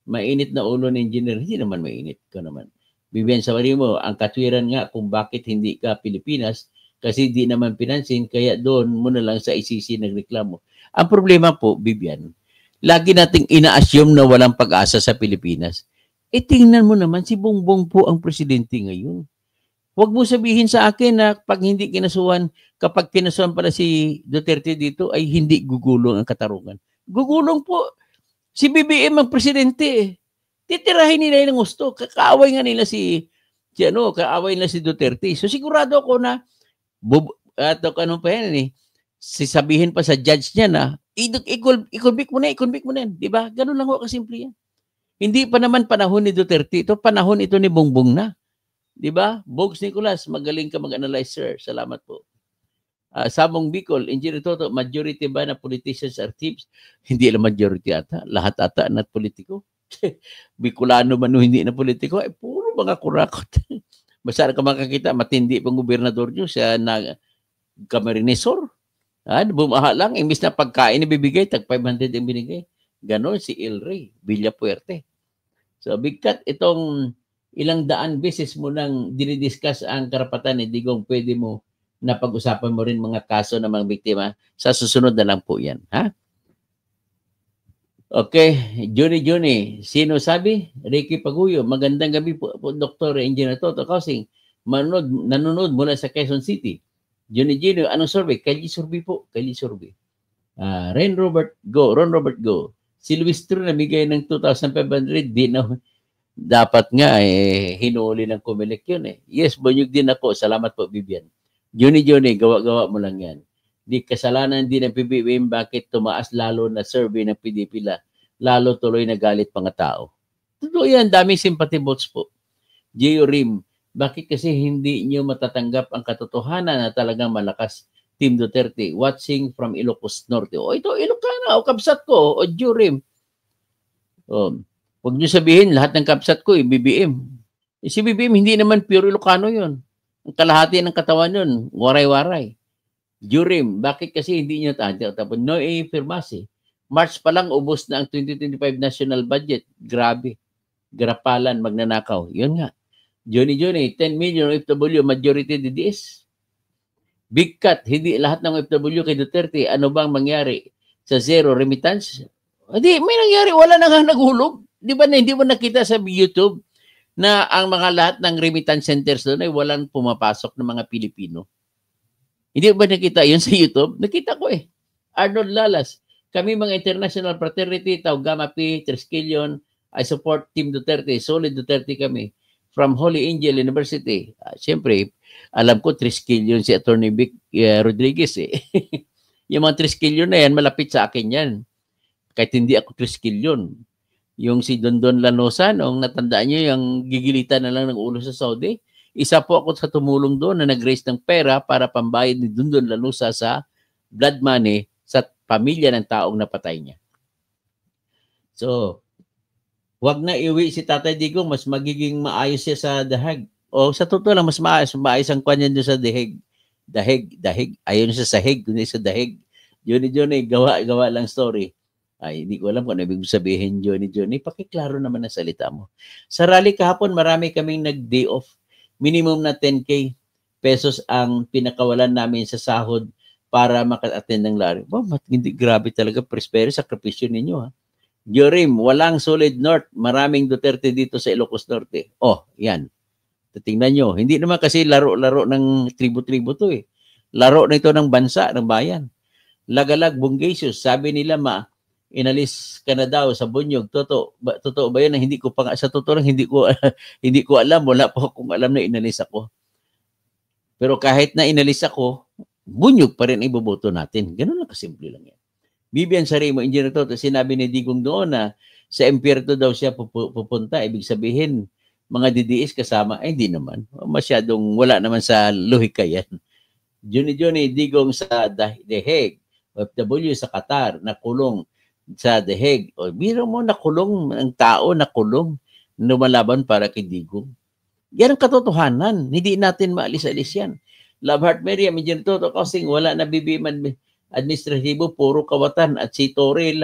Mainit na ulo ng engineer, hindi naman mainit ko naman. Bibiyan sa mo, ang katwiran nga kung bakit hindi ka Pilipinas kasi di naman pinansin, kaya doon mo na lang sa ICC nagreklamo. Ang problema po, Bibian, lagi nating ina-assume na walang pag-asa sa Pilipinas. Tingnan mo naman, si Bongbong po ang presidente ngayon. Huwag mo sabihin sa akin na pag hindi kinasuhan, kapag kinasuhan pala si Duterte dito, ay hindi gugulong ang katarungan. Gugulong po. Si BBM ang presidente. Titirahin nila yung gusto. Kaaway nga nila si Duterte. So sigurado ako na, sabihin pa sa judge niya na, i-convict mo na yan. Diba? Ganun lang ho kasimple yan. Hindi pa naman panahon ni Duterte. Panahon ito ni Bongbong na. Diba? Bogs Nicolas, magaling ka mag-analyze, sir. Salamat po. Samong Bicol, Engineer Toto, majority ba na politicians are thieves? Hindi lang majority ata. Lahat ata na politiko. Bicolano man o hindi na politiko, ay puro mga kurakot. Basta ka makakita, matindi pang gobernador nyo siya na Camarinesor. Bumaha lang, imbis na pagkain ibibigay, tag 500 ang binigay. Ganon si El Rey, Villapuerte. So, bigkat itong ilang daan beses mo nang dinidiscuss ang karapatan ni Digong, pwede mo na pag-usapan mo rin mga kaso ng mga biktima. Sa susunod na lang po yan. Ha? Okay, Johnny. Sino sabi? Ricky Paguyo. Magandang gabi po, Dr. Engineer Toto Kausing. Nanonood mula sa Quezon City. Johnny, anong survey? Kelly survey po. Kelly survey. Ron Robert Go. Si Luis Tru namigay ng 2,500. Di na, dapat nga hinuli ng Comelec yun eh. Yes, banyog din ako. Salamat po, Vivian. Johnny, gawa-gawa mo lang yan. Di kasalanan din ng PBBM bakit tumaas lalo na survey ng PDP lalo tuloy na galit mga tao. Totoo yan, daming sympathy votes po. Gio Rim, bakit kasi hindi nyo matatanggap ang katotohanan na talagang malakas Team Duterte watching from Ilocos Norte? Ito Ilocana, kabsat ko, o Gio Rim. Huwag nyo sabihin lahat ng kabsat ko, BBM. Si BBM hindi naman pure Ilocano yun. Ang kalahati ng katawan yun, waray-waray. Jurim, bakit kasi hindi nyo tapos no firmasi. March pa lang, ubos na ang 2025 national budget. Grabe. Grapalan, magnanakaw. Yun nga. Johnny, 10 million OFW, majority DDS. Big cut, hindi lahat ng OFW kay Duterte. Ano bang mangyari sa zero remittance? Hindi, may nangyari. Wala na nga naghulog. Di ba na hindi mo nakita sa YouTube na ang mga lahat ng remittance centers doon ay walang pumapasok ng mga Pilipino? Hindi ba nakita yun sa YouTube? Nakita ko eh. Arnold Lalas. Kami mga international fraternity, Tau Gamma Pi, Triskelion, I support Team Duterte. Solid Duterte kami. From Holy Angel University. Siyempre, alam ko Triskelion si Attorney Vic Rodriguez eh. Yung mga Triskelion na yan, malapit sa akin yan. Kahit hindi ako Triskelion. Yung si Dondon Lanosa, nung natandaan nyo, yung gigilitan na lang ng ulo sa Saudi, Isa po ako sa tumulong doon na nag-raise ng pera para pambayad ni Dundon Lanusa sa blood money sa pamilya ng taong napatay niya. So, wag na iwi si Tatay Digong, mas magiging maayos siya sa dahag. O sa totoo lang, mas maayos ang kanya doon sa dahig. Dahig. Ayaw siya sa hig, kundi sa dahig. Johnny, gawa lang story. Ay, hindi ko alam kung ano ibig sabihin, Johnny. Pakiklaro naman ang salita mo. Sa rally kahapon, marami kaming nag-day off. Minimum na 10K pesos ang pinakawalan namin sa sahod para maka-attend ng rally. Wow, hindi, grabe talaga, pero sakripisyo ninyo, ha. Jorim, walang solid north. Maraming Duterte dito sa Ilocos Norte. Oh, yan. Tingnan nyo. Hindi naman kasi laro-laro ng tribo-tribo to eh. Laro na ito ng bansa, ng bayan. Lagalag, Bungasius, sabi nila inalis ka na daw sa Bunyog. Totoo ba yan? Hindi ko pa nga, sa totoo lang, hindi ko alam. Wala po akong alam na inalis ako. Pero kahit na inalis ako, Bunyog pa rin iboboto natin. Ganun lang kasimple lang yan. Bibian Sarimo, Engineer Toto, sinabi ni Digong doon na sa impyerno daw siya pupunta. Ibig sabihin, mga DDS kasama. Ay, hindi naman. Masyadong wala naman sa lohika yan. Johnny, Digong sa The Hague. OFW sa Qatar, nakulong sa The Hague. O, biro mo, nakulong ang tao, nakulong, lumalaban para kay Digong. Yan ang katotohanan. Hindi natin maalis-alis yan. Loveheart Miriam, Engineer Toto, kasing wala na bibiman administratibo, puro kawatan at si Torre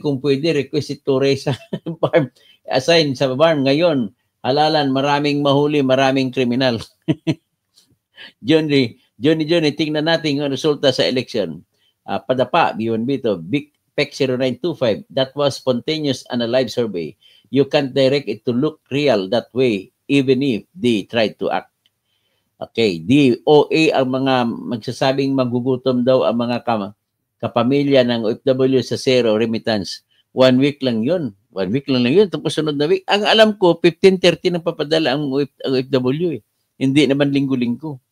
kung pwede, request si Torre sa farm, assign sa farm ngayon, halalan, maraming mahuli, maraming kriminal. Johnny, tingnan natin ang resulta sa election. Padapa, B1B to, Big PEC 0925, that was spontaneous and a live survey. You can't direct it to look real that way, even if they try to act. Okay, DOA ang mga magsasabing magugutom daw ang mga kapamilya ng OFW sa zero remittance. 1 week lang yun. 1 week lang yun. Tapos sunod na week. Ang alam ko, 15-30 nang papadala ang OFW eh. Hindi naman linggo-linggo.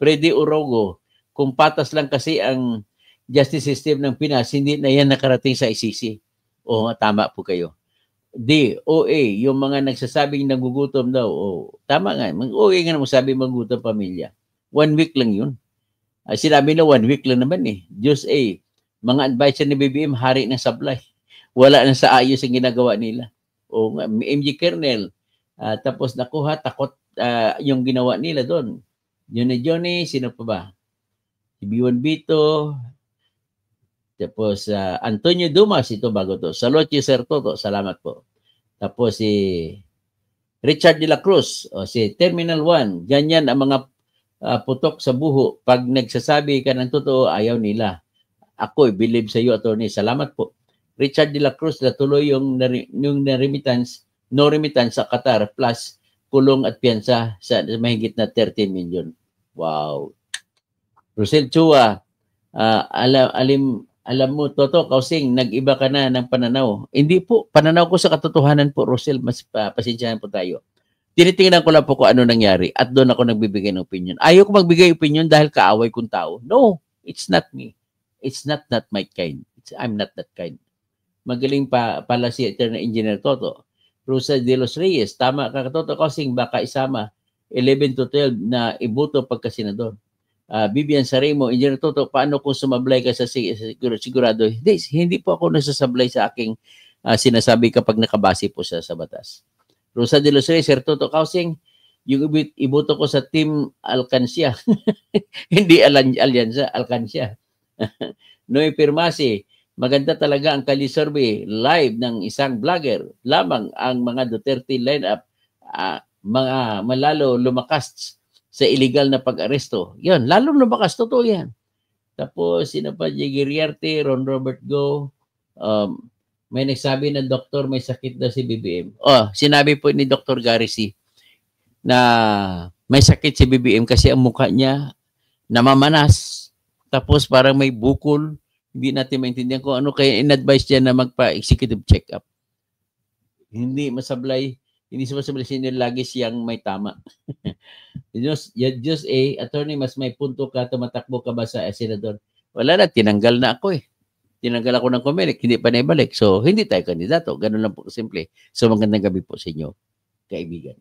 Freddy Orogo, kung patas lang kasi ang justice system ng Pinas, hindi na yan nakarating sa ICC. O tama po kayo. DOA, yung mga nagsasabing nagugutom daw. Oh, tama nga. OA nga naman sabi magugutom pamilya. 1 week lang yun. Sinabi na 1 week lang naman eh. Diyos mga advice ni BBM, hari ng supply. Wala na sa ayos ang ginagawa nila. O MG Kernel, tapos nakuha, takot yung ginawa nila doon. Johnny, sino pa ba? Si B1 Bito, tapos Antonio Dumas, ito bago to. Salot Sir Toto, salamat po. Tapos si Richard de la Cruz, si Terminal 1, ganyan ang mga putok sa buho. Pag nagsasabi ka ng totoo, ayaw nila. Ako, believe sa iyo, attorney. Salamat po. Richard de la Cruz, natuloy yung remittance, no remittance sa Qatar plus kulong at piyansa sa mahigit na 13 million. Wow. Rosel Chua, alam mo, Toto, Kausing, nag-iba ka na ng pananaw. Hindi po, pananaw ko sa katotohanan po, Rosel, mas pasensyahan po tayo. Tinitingnan ko lang po kung ano nangyari at doon ako nagbibigay ng opinion. Ayaw ko magbigay opinion dahil kaaway kong tao. No, it's not me. It's not my kind. I'm not that kind. Magaling pala si Eternal Engineer Toto. Rosa de los Reyes, tama ka, Toto, Kausing, baka isama 11 to 12 na iboto pagkasenador. Bibian Sarimo, Engineer Toto, paano kung sumablay ka sa sigurado? Hindi po ako nasasablay sa aking sinasabi kapag nakabase po sa batas. Rosa de los Reyes, Sir Toto Kausing, yung iboto ko sa Team Alcancia. Hindi Alyansa, Alcancia. Noy Pirmasi, maganda talaga ang Kali Survey live ng isang vlogger. Lamang ang mga Duterte lineup, mga malalo lumakas sa illegal na pag-aresto. Yan, lalong lumakas, totoo yan. Tapos, sino pa, Giriarte, Ron Robert Go, may nagsabi ng doktor may sakit na si BBM. Sinabi po ni Dr. Garrison na may sakit si BBM kasi ang mukha niya namamanas. Tapos parang may bukol. Hindi natin maintindihan kung ano kaya in-advise niya na magpa-executive check-up. Hindi masablay sinil lagi siyang may tama. Diyos attorney, mas may punto ka, tumatakbo ka ba sa senador? Wala na, tinanggal na ako eh. Tinanggal ako ng Comelec, hindi pa naibalik. So, hindi tayo kandidato. Ganun lang po simple. So, magandang gabi po sa inyo, kaibigan.